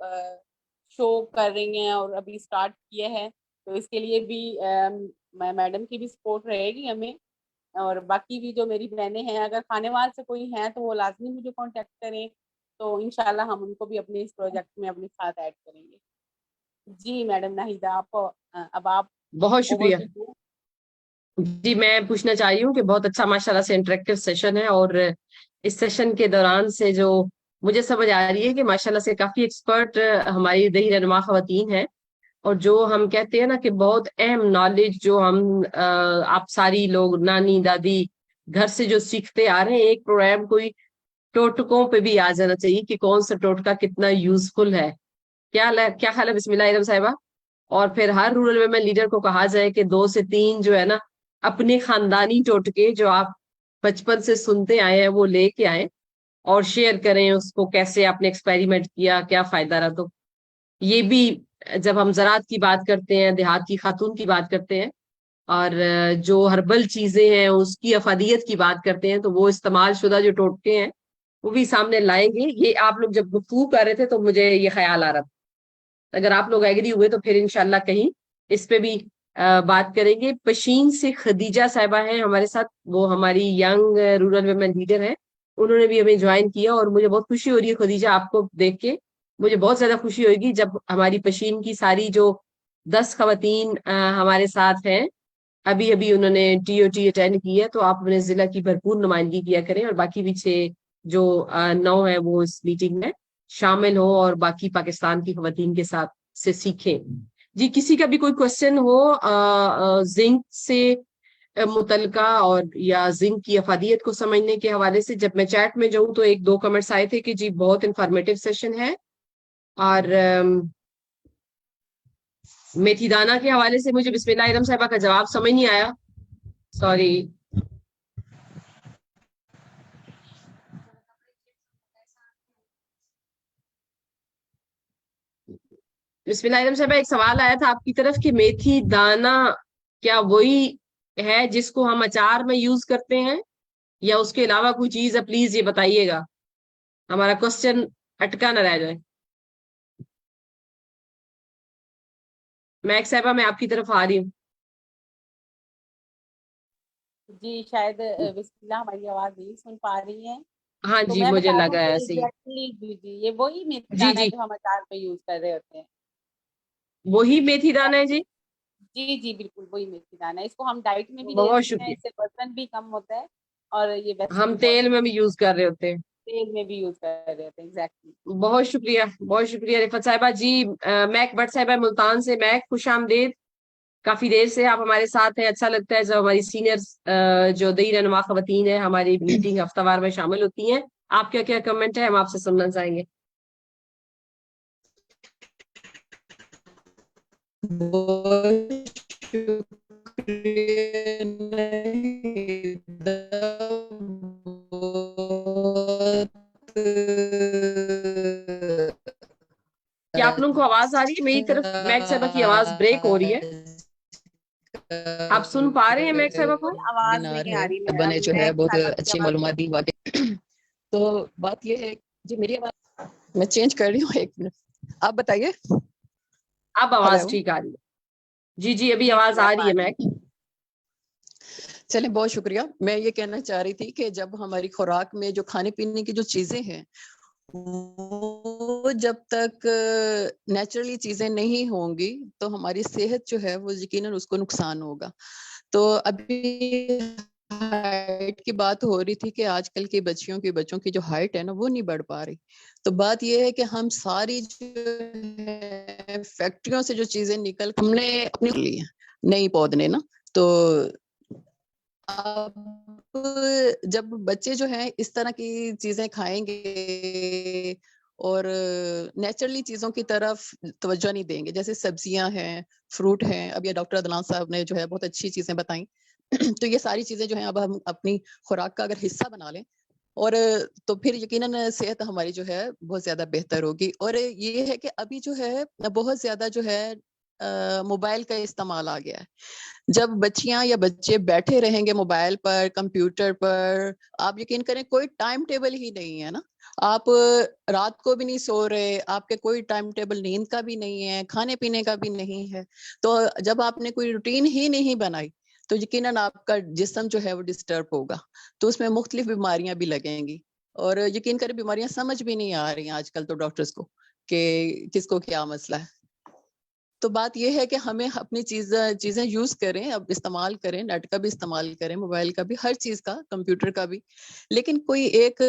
Speaker 3: شو کر رہی ہیں اور ابھی اسٹارٹ کیا ہے. تو اس کے لیے بھی میڈم کی بھی سپورٹ رہے گی ہمیں. اور باقی بھی جو میری بہنیں ہیں، اگر کھانے وال سے کوئی ہیں تو وہ لازمی مجھے کانٹیکٹ کریں، تو انشاءاللہ ہم ان کو بھی اپنے اس پروجیکٹ میں اپنے ساتھ ایڈ کریں گے. جی میڈم ناہیدہ، آپ اب آپ
Speaker 1: بہت شکریہ. جی میں پوچھنا چاہ رہی ہوں کہ بہت اچھا ماشاءاللہ سے انٹریکٹیو سیشن ہے، اور اس سیشن کے دوران سے جو مجھے سمجھ آ رہی ہے کہ ماشاءاللہ سے کافی ایکسپرٹ ہماری دیہی رہنما خواتین ہیں، اور جو ہم کہتے ہیں نا کہ بہت اہم نالج جو ہم آپ ساری لوگ نانی دادی گھر سے جو سیکھتے آ رہے ہیں، ایک پروگرام کوئی ٹوٹکوں پہ بھی آ جانا چاہیے کہ کون سا ٹوٹکا کتنا یوزفل ہے. کیا خیال ہے؟ بسم اللہ ارحم صاحبہ. اور پھر ہر رورل ویمن لیڈر کو کہا جائے کہ 2 سے 3 جو ہے نا اپنے خاندانی ٹوٹکے جو آپ بچپن سے سنتے آئے ہیں وہ لے کے آئیں اور شیئر کریں اس کو، کیسے آپ نے ایکسپیریمنٹ کیا، کیا فائدہ رہا. تو یہ بھی جب ہم زراعت کی بات کرتے ہیں، دیہات کی خاتون کی بات کرتے ہیں، اور جو ہربل چیزیں ہیں اس کی افادیت کی بات کرتے ہیں، تو وہ استعمال شدہ جو ٹوٹکے ہیں وہ بھی سامنے لائیں گے. یہ آپ لوگ جب گفتگو کر رہے تھے تو مجھے یہ خیال آ رہا تھا، اگر آپ لوگ ایگری ہوئے تو پھر انشاءاللہ کہیں اس پہ بھی بات کریں گے. پشین سے خدیجہ صاحبہ ہیں ہمارے ساتھ، وہ ہماری ینگ رورل ویمن لیڈر ہیں، انہوں نے بھی ہمیں جوائن کیا، اور مجھے بہت خوشی ہو رہی ہے خدیجہ آپ کو دیکھ کے. مجھے بہت زیادہ خوشی ہوئے گی جب ہماری پشین کی ساری جو 10 خواتین ہمارے ساتھ ہیں، ابھی انہوں نے TOT اٹینڈ کی ہے، تو آپ اپنے ضلع کی بھرپور نمائندگی کیا کریں، اور باقی بھی 6 جو 9 ہیں وہ اس میٹنگ میں شامل ہو اور باقی پاکستان کی خواتین کے ساتھ سے سیکھیں. جی کسی کا بھی کوئی کوشچن ہو زنک سے متعلقہ اور یا زنک کی افادیت کو سمجھنے کے حوالے سے، جب میں چیٹ میں جاؤں تو 1-2 کمنٹس آئے تھے کہ جی بہت انفارمیٹیو سیشن ہے، اور میتھی دانہ کے حوالے سے مجھے بسم اللہ ارحم صاحبہ کا جواب سمجھ نہیں آیا، سوری. بسم اللہ ارحم صاحبہ ایک سوال آیا تھا آپ کی طرف کہ میتھی دانہ کیا وہی ہے جس کو ہم اچار میں یوز کرتے ہیں، یا اس کے علاوہ کوئی چیز ہے؟ پلیز یہ بتائیے گا، ہمارا کوسچن اٹکا نہ رہ جائے. میک صاحبہ میں آپ کی طرف آ رہی ہوں.
Speaker 3: جی شاید بسم اللہ ہماری آواز نہیں سن پا رہی ہیں.
Speaker 1: ہاں
Speaker 3: تو
Speaker 1: جی
Speaker 3: میں
Speaker 1: مجھے
Speaker 3: بتا
Speaker 1: لگ
Speaker 3: دوں
Speaker 1: رہا ہے
Speaker 3: کہ
Speaker 1: ایسے ہی.
Speaker 3: ایگزیکٹلی جی یہ وہی میتھی
Speaker 1: جی
Speaker 3: دانا ہے
Speaker 1: جی
Speaker 3: جو ہم اچار پہ یوز کر رہے ہوتے ہیں.
Speaker 1: وہی میتھی دانا ہے جی.
Speaker 3: جی بالکل وہی میتھی دانا ہے. اس کو ہم ڈائٹ میں بھی
Speaker 1: بہت
Speaker 3: لیتے ہیں,
Speaker 1: شکریہ.
Speaker 3: اس سے وزن بھی کم ہوتا ہے اور یہ ویسے
Speaker 1: ہم
Speaker 3: بھی بہت
Speaker 1: تیل میں بھی یوز کر رہے ہوتے ہیں.
Speaker 3: تیل میں بھی یوز کر رہے ہوتے ہیں. ایگزیکٹلی.
Speaker 1: بہت شکریہ, بہت شکریہ رفت صاحبہ جی. میک بٹ صاحبہ ملتان سے. میک خوش آمدید. کافی دیر سے آپ ہمارے ساتھ ہیں. اچھا لگتا ہے جب ہماری سینئر جو دئی رہنما خواتین ہیں ہماری میٹنگ ہفتہ وار میں شامل ہوتی ہیں. آپ کا کیا کمنٹ ہے, ہم آپ سے سننا چاہیں گے. کیا آپ لوگوں کو آواز آ رہی ہے؟ میری طرف میک صاحبہ کی آواز بریک ہو رہی ہے. آپ سن پا رہے ہیں میک صاحبہ کو؟
Speaker 3: آواز
Speaker 7: ویبینار
Speaker 3: نہیں
Speaker 7: ہے
Speaker 3: آ رہی
Speaker 7: ابا نے جو ہے
Speaker 3: میک
Speaker 7: بہت
Speaker 3: صاحبہ کی
Speaker 7: اچھی
Speaker 3: آواز.
Speaker 7: معلومات دی واقع. تو بات یہ ہے جی, میری آواز میں چینج کر رہی ہوں, 1 منٹ آپ بتائیے.
Speaker 1: اب آواز
Speaker 7: ہلو,
Speaker 1: ٹھیک آ رہی ہے. جی ابھی آواز آ رہی ہے میک.
Speaker 7: چلیں بہت شکریہ. میں یہ کہنا چاہ رہی تھی کہ جب ہماری خوراک میں جو کھانے پینے کی جو چیزیں ہیں وہ جب تک نیچرلی چیزیں نہیں ہوں گی تو ہماری صحت جو ہے وہ یقیناً اس کو نقصان ہوگا. تو ابھی ہائٹ کی بات ہو رہی تھی کہ آج کل کی بچوں کی جو ہائٹ ہے نا وہ نہیں بڑھ پا رہی. تو بات یہ ہے کہ ہم ساری جو ہے فیکٹریوں سے جو چیزیں نکل ہم نے اپنی لی ہیں نئی پودنے نا, تو اب جب بچے جو ہیں اس طرح کی چیزیں کھائیں گے اور نیچرلی چیزوں کی طرف توجہ نہیں دیں گے, جیسے سبزیاں ہیں, فروٹ ہیں. اب یہ ڈاکٹر عدنان صاحب نے جو ہے بہت اچھی چیزیں بتائیں. تو یہ ساری چیزیں جو ہیں اب ہم اپنی خوراک کا اگر حصہ بنا لیں اور تو پھر یقیناً صحت ہماری جو ہے بہت زیادہ بہتر ہوگی. اور یہ ہے کہ ابھی جو ہے بہت زیادہ جو ہے موبائل کا استعمال آ گیا ہے. جب بچیاں یا بچے بیٹھے رہیں گے موبائل پر, کمپیوٹر پر, آپ یقین کریں کوئی ٹائم ٹیبل ہی نہیں ہے نا. آپ رات کو بھی نہیں سو رہے, آپ کے کوئی ٹائم ٹیبل نیند کا بھی نہیں ہے, کھانے پینے کا بھی نہیں ہے. تو جب آپ نے کوئی روٹین ہی نہیں بنائی تو یقیناً آپ کا جسم جو ہے وہ ڈسٹرب ہوگا, تو اس میں مختلف بیماریاں بھی لگیں گی. اور یقین کریں بیماریاں سمجھ بھی نہیں آ رہی ہیں آج کل تو ڈاکٹرز کو کہ کس کو کیا مسئلہ ہے. تو بات یہ ہے کہ ہمیں اپنی چیزیں یوز کریں, اب استعمال کریں, نیٹ کا بھی استعمال کریں, موبائل کا بھی, ہر چیز کا, کمپیوٹر کا بھی, لیکن کوئی ایک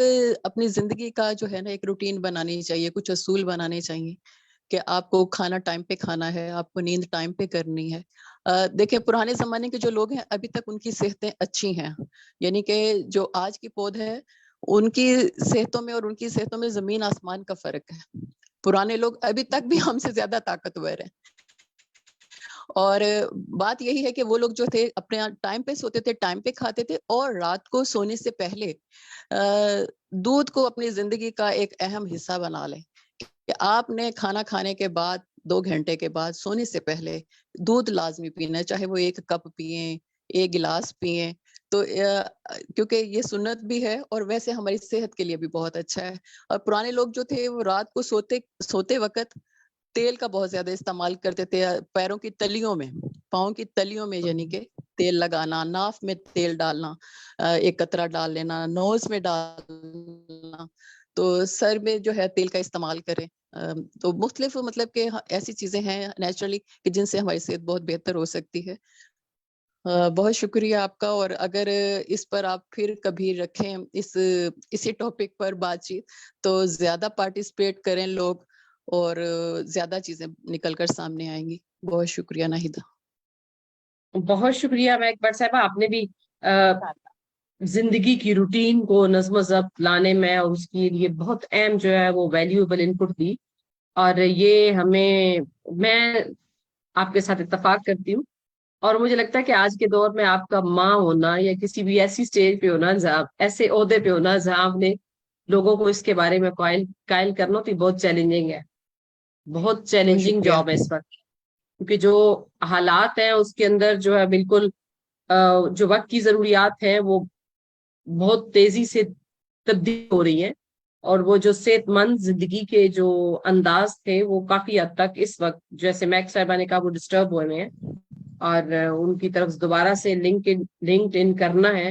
Speaker 7: اپنی زندگی کا جو ہے نا ایک روٹین بنانی چاہیے, کچھ اصول بنانے چاہیے کہ آپ کو کھانا ٹائم پہ کھانا ہے, آپ کو نیند ٹائم پہ کرنی ہے. دیکھیں پرانے زمانے کے جو لوگ ہیں ابھی تک ان کی صحتیں اچھی ہیں, یعنی کہ جو آج کی پود ہے ان کی صحتوں میں اور ان کی صحتوں میں زمین آسمان کا فرق ہے. پرانے لوگ ابھی تک بھی ہم سے زیادہ طاقتور ہیں. اور بات یہی ہے کہ وہ لوگ جو تھے اپنے ٹائم پہ سوتے تھے, ٹائم پہ کھاتے تھے, اور رات کو سونے سے پہلے دودھ کو اپنی زندگی کا ایک اہم حصہ بنا لیں کہ آپ نے کھانا کھانے کے بعد 2 گھنٹے کے بعد سونے سے پہلے دودھ لازمی پینا ہے, چاہے وہ 1 کپ پیئیں, 1 گلاس پیئیں. تو کیونکہ یہ سنت بھی ہے اور ویسے ہماری صحت کے لیے بھی بہت اچھا ہے. اور پرانے لوگ جو تھے وہ رات کو سوتے وقت تیل کا بہت زیادہ استعمال کرتے تھے, پیروں کی تلیوں میں, پاؤں کی تلیوں میں, یعنی کہ تیل لگانا, ناف میں تیل ڈالنا, 1 قطرہ ڈال لینا, نوز میں ڈالنا, تو سر میں جو ہے تیل کا استعمال کریں. تو مختلف مطلب کہ ایسی چیزیں ہیں نیچرلی کہ جن سے ہماری صحت بہت بہتر ہو سکتی ہے. بہت شکریہ آپ کا. اور اگر اس پر آپ پھر کبھی رکھیں اسی ٹاپک پر بات چیت تو زیادہ پارٹیسپیٹ کریں لوگ اور زیادہ چیزیں نکل کر سامنے آئیں گی. بہت شکریہ ناہیدہ.
Speaker 1: بہت شکریہ میک بٹ صاحبہ, آپ نے بھی زندگی کی روٹین کو نظم و ضبط لانے میں اور اس کے لیے بہت اہم جو ہے وہ ویلیوبل ان پٹ دی. اور یہ میں آپ کے ساتھ اتفاق کرتی ہوں, اور مجھے لگتا ہے کہ آج کے دور میں آپ کا ماں ہونا یا کسی بھی ایسی سٹیج پہ ہونا, ایسے عہدے پہ ہونا جہاں آپ نے لوگوں کو اس کے بارے میں قائل کرنا تو بہت چیلنجنگ ہے, بہت
Speaker 7: بہت
Speaker 1: چیلنجنگ
Speaker 7: شکریہ.
Speaker 1: جاب ہے اس وقت. کیونکہ جو حالات ہیں اس کے اندر جو ہے بالکل جو وقت کی ضروریات ہیں وہ بہت تیزی سے تبدیل ہو رہی ہیں, اور وہ جو صحت مند زندگی کے جو انداز تھے وہ کافی حد تک اس وقت جیسے میک صاحبہ نے کہا وہ ڈسٹرب ہوئے ہیں, اور ان کی طرف دوبارہ سے لنکڈ ان کرنا ہے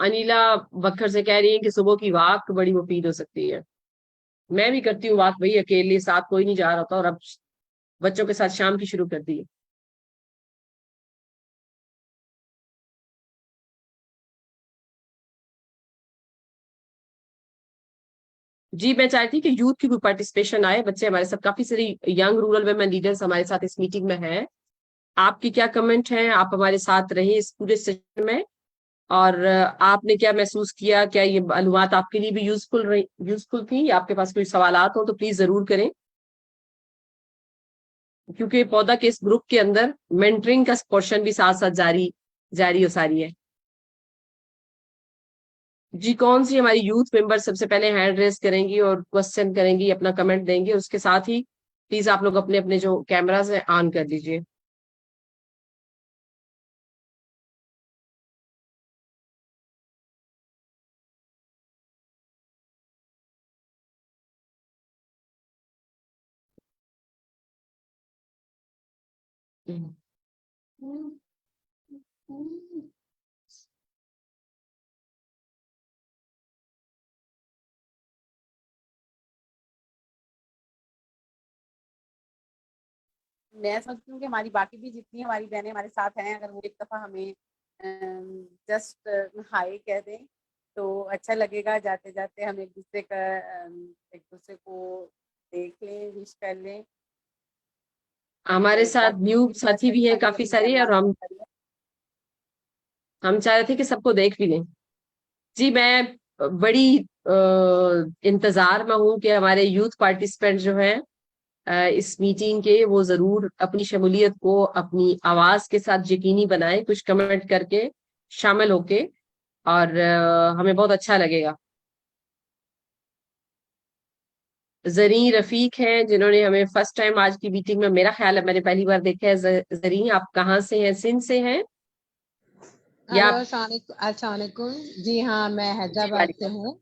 Speaker 1: انیلا بکھر سے کہہ رہی ہیں کہ صبح کی واک بڑی مفید ہو سکتی ہے. میں بھی کرتی ہوں واک بھائی, اکیلے, ساتھ کوئی نہیں جا رہا ہوتا, اور اب بچوں کے ساتھ شام کی شروع کر دی ہے. جی میں چاہتی تھی کہ یوتھ کی کوئی پارٹیسپیشن آئے, بچے ہمارے ساتھ, کافی ساری ینگ رورل ویمن لیڈرز ہمارے ساتھ اس میٹنگ میں ہیں. آپ کی کیا کمنٹ ہیں؟ آپ ہمارے ساتھ رہیں اس پورے سیشن میں, اور آپ نے کیا محسوس کیا؟ کیا یہ معلومات آپ کے لیے بھی یوزفل تھی؟ آپ کے پاس کوئی سوالات ہوں تو پلیز ضرور کریں, کیونکہ پودا کے اس گروپ کے اندر مینٹرنگ کا پورشن بھی ساتھ ساتھ جاری و ساری ہے. جی کون سی ہماری یوتھ ممبر سب سے پہلے ہینڈ ریز کریں گی اور کوشچن کریں گی, اپنا کمنٹ دیں گے؟ اس کے ساتھ ہی پلیز آپ لوگ اپنے اپنے جو کیمراز ہیں آن کر دیجیے.
Speaker 3: میں سمجھتی ہوں کہ ہماری باقی بھی جتنی ہماری بہنیں ہمارے ساتھ ہیں, اگر وہ ایک دفعہ ہمیں جسٹ ہائی کہہ دیں تو اچھا لگے گا. جاتے جاتے ہم ایک دوسرے کو دیکھ لیں, وش کر لیں.
Speaker 1: ہمارے ساتھ نیو ساتھی بھی ہیں کافی سارے, اور ہم چاہ رہے تھے کہ سب کو دیکھ بھی لیں. جی میں بڑی انتظار میں ہوں کہ ہمارے یوتھ پارٹیسپینٹ جو ہیں اس میٹنگ کے, وہ ضرور اپنی شمولیت کو اپنی آواز کے ساتھ یقینی بنائیں, کچھ کمنٹ کر کے شامل ہو کے, اور ہمیں بہت اچھا لگے گا. زرین رفیق ہیں جنہوں نے ہمیں فرسٹ ٹائم آج کی میٹنگ میں, میرا خیال ہے میں نے پہلی بار دیکھا ہے. زرین آپ کہاں سے ہیں؟ سندھ سے ہیں یا
Speaker 8: ہلو السلام علیکم. جی ہاں میں حیدرآباد سے ہوں.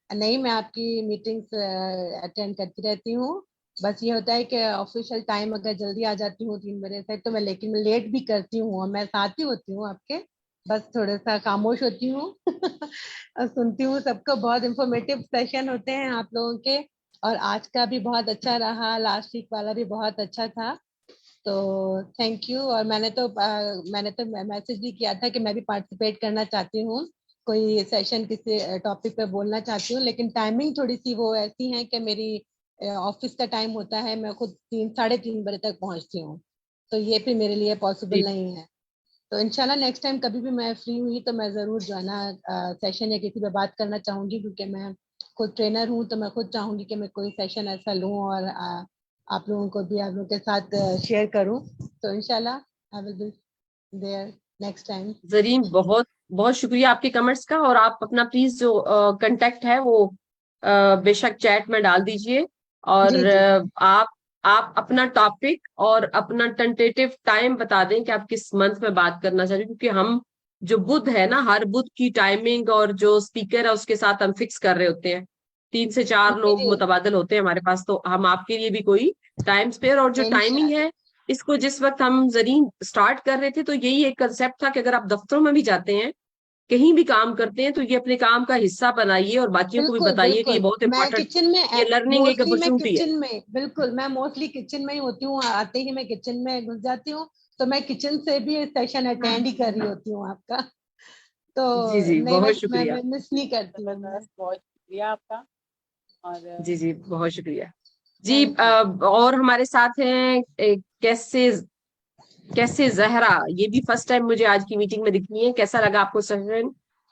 Speaker 8: نہیں میں آپ کی میٹنگز اٹینڈ کرتی رہتی ہوں. بس یہ ہوتا ہے کہ آفیشیل ٹائم اگر جلدی آ جاتی ہوں 3 بجے سے تو میں, لیکن میں لیٹ بھی کرتی ہوں, اور میں ساتھ ہی ہوتی ہوں آپ کے, بس تھوڑا سا خاموش ہوتی ہوں اور سنتی ہوں سب کو. بہت انفارمیٹیو سیشن ہوتے ہیں آپ لوگوں کے, اور آج کا بھی بہت اچھا رہا, لاسٹ ویک والا بھی بہت اچھا تھا. تو تھینک یو. اور میں نے تو میسج بھی کیا تھا کہ میں بھی پارٹیسپیٹ کرنا چاہتی ہوں, کوئی سیشن کسی ٹاپک پہ بولنا چاہتی ہوں, لیکن ٹائمنگ تھوڑی سی وہ ایسی ہے کہ میری آفس کا ٹائم ہوتا ہے, میں خود 3-3:30 بجے تک پہنچتی ہوں, تو یہ پھر میرے لیے پاسبل نہیں ہے. تو انشاءاللہ نیکسٹ ٹائم کبھی بھی میں فری ہوئی تو میں ضرور جو ہے نا سیشن یا کسی پہ بات کرنا چاہوں گی, کیونکہ میں خود ٹرینر ہوں, تو میں خود چاہوں گی کہ میں کوئی سیشن ایسا لوں اور آپ لوگوں کو بھی آپ لوگوں کے ساتھ شیئر کروں. تو انشاءاللہ I will be there next time.
Speaker 1: زرین بہت بہت شکریہ آپ کے کمنٹس کا, اور آپ اپنا پلیز جو کنٹیکٹ ہے وہ بے شک چیٹ میں ڈال دیجئے, اور
Speaker 8: جی جی
Speaker 1: آپ اپنا ٹاپک اور اپنا ٹینٹیٹیو ٹائم بتا دیں کہ آپ کس منتھ میں بات کرنا چاہتے ہیں, کیونکہ ہم جو بدھ ہے نا, ہر بدھ کی ٹائمنگ اور جو اسپیکر ہے اس کے ساتھ ہم فکس کر رہے ہوتے ہیں. 3 سے 4
Speaker 8: جی
Speaker 1: لوگ متبادل ہوتے ہیں ہمارے پاس, تو ہم آپ کے لیے بھی کوئی ٹائم اسپیئر, اور جو ٹائمنگ ہے اس کو جس وقت ہم زرین سٹارٹ کر رہے تھے تو یہی ایک کنسیپٹ تھا کہ اگر آپ دفتروں میں بھی جاتے ہیں, کہیں بھی کام کرتے ہیں, تو یہ اپنے کام کا حصہ بنائیے اور باقیوں کو بھی
Speaker 8: بالکل
Speaker 1: بتائیے کہ یہ
Speaker 8: بالکل.
Speaker 1: بہت
Speaker 8: میں
Speaker 1: امپورٹنٹ,
Speaker 8: کچن میں
Speaker 1: یہ لرننگ ایک
Speaker 8: موسٹلی میں
Speaker 1: اپرچونٹی ہے.
Speaker 8: کچن میں بالکل میں موسٹلی کچن میں ہی ہوتی ہوں, آتے ہی میں کچن میں گھس جاتی ہوں, تو میں کچن سے بھی سیشن اٹینڈ ہی کر رہی ہوتی ہوں آپ کا. تو
Speaker 1: جی جی
Speaker 8: نہیں
Speaker 1: بہت شکریہ.
Speaker 8: میں مس نہیں کرتی ہوں.
Speaker 3: بہت شکریہ آپ کا. اور
Speaker 1: جی جی بہت شکریہ. جی
Speaker 8: Thank you.
Speaker 1: اور ہمارے ساتھ ہیں کیسے زہرا, یہ بھی فرسٹ ٹائم مجھے آج کی میٹنگ میں دکھنی ہے. کیسا لگا آپ کو سیشن؟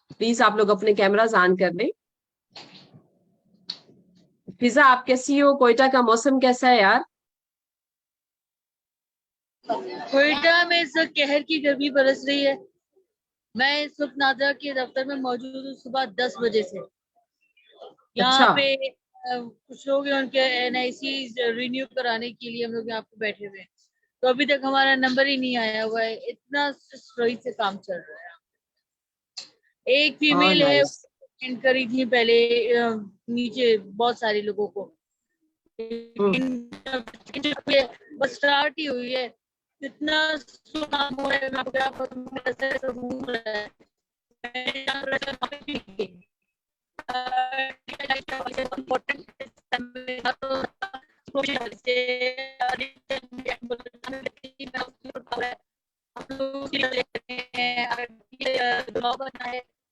Speaker 1: پلیز آپ لوگ اپنے کیمراز آن کر دیں. فضا آپ کیسی ہو؟ کوئٹہ کا موسم کیسا ہے یار؟
Speaker 9: کوئٹہ میں اس وقت قہر کی گرمی برس رہی ہے. میں اس وقت نادرا کے دفتر میں موجود ہوں صبح 10 بجے سے. یہاں
Speaker 1: اچھا
Speaker 9: پہ کچھ لوگ ہیں, ان کے NIC رینیو کرانے کے لیے ہم لوگ یہاں پہ بیٹھے ہوئے ہیں, تو ابھی تک ہمارا نمبر ہی نہیں آیا ہوا ہے. اتنا سستی سے کام چل رہا ہے. ایک فیمیل ہے
Speaker 1: نائس.
Speaker 9: کری تھی پہلے نیچے بہت سارے لوگوں کو, بس اسٹارٹ ہی ہوئی ہے. اتنا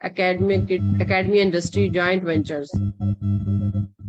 Speaker 1: academy industry joint ventures।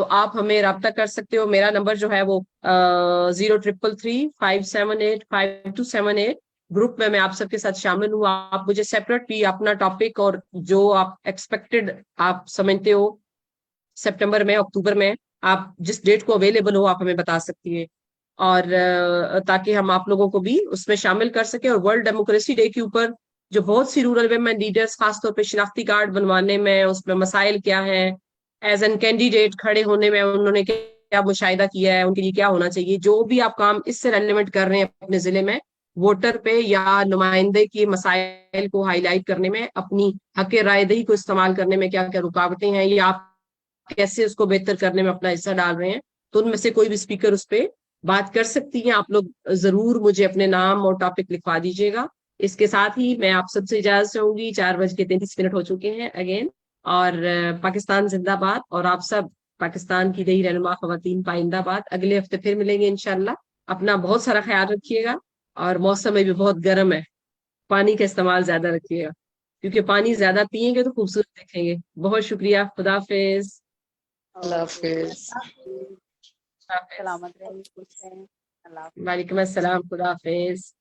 Speaker 1: تو آپ ہمیں رابطہ کر سکتے ہو. میرا نمبر جو ہے وہ 0333578528. گروپ میں آپ سب کے ساتھ شامل ہوں. آپ مجھے سیپریٹ بھی اپنا ٹاپک اور جو آپ ایکسپیکٹڈ آپ سمجھتے ہو سپٹمبر میں اکتوبر میں آپ جس ڈیٹ کو اویلیبل ہو آپ ہمیں بتا سکتی ہیں, اور تاکہ ہم آپ لوگوں کو بھی اس میں شامل کر سکیں. اور ورلڈ ڈیموکریسی ڈے کے اوپر جو بہت سی رورل ویمن لیڈرز خاص طور پہ شناختی کارڈ بنوانے میں اس میں مسائل کیا ہیں, ایز این کینڈیڈیٹ کھڑے ہونے میں انہوں نے کیا مشاہدہ کیا ہے, ان کے لیے کیا ہونا چاہیے, جو بھی آپ کام اس سے ریلیونٹ کر رہے ہیں اپنے ضلع میں ووٹر پہ یا نمائندے کی مسائل کو ہائی لائٹ کرنے میں, اپنی حق رائے دہی کو استعمال کرنے میں کیا کیا رکاوٹیں ہیں, یا آپ کیسے اس کو بہتر کرنے میں اپنا حصہ ڈال رہے ہیں, تو ان میں سے کوئی بھی اسپیکر اس پہ بات کر سکتی ہیں. آپ لوگ ضرور مجھے اپنے نام اور ٹاپک لکھوا دیجیے گا. اس کے ساتھ ہی میں آپ سب سے اجازت چاہوں گی. 4:33 ہو چکے ہیں اگین. اور پاکستان زندہ باد, اور آپ سب پاکستان کی دیہی رہنما خواتین پائندہ باد. اگلے ہفتے پھر ملیں گے انشاءاللہ. اپنا بہت سارا خیال رکھیے گا, اور موسم میں بھی بہت گرم ہے, پانی کا استعمال زیادہ رکھیے گا, کیونکہ پانی زیادہ پیئیں گے تو خوبصورت دیکھیں گے. بہت شکریہ. خدا حافظ.
Speaker 7: اللہ حافظ.
Speaker 3: سلامت رہیں, خوش رہیں. اللہ حافظ.
Speaker 1: وعلیکم السلام. خدا حافظ.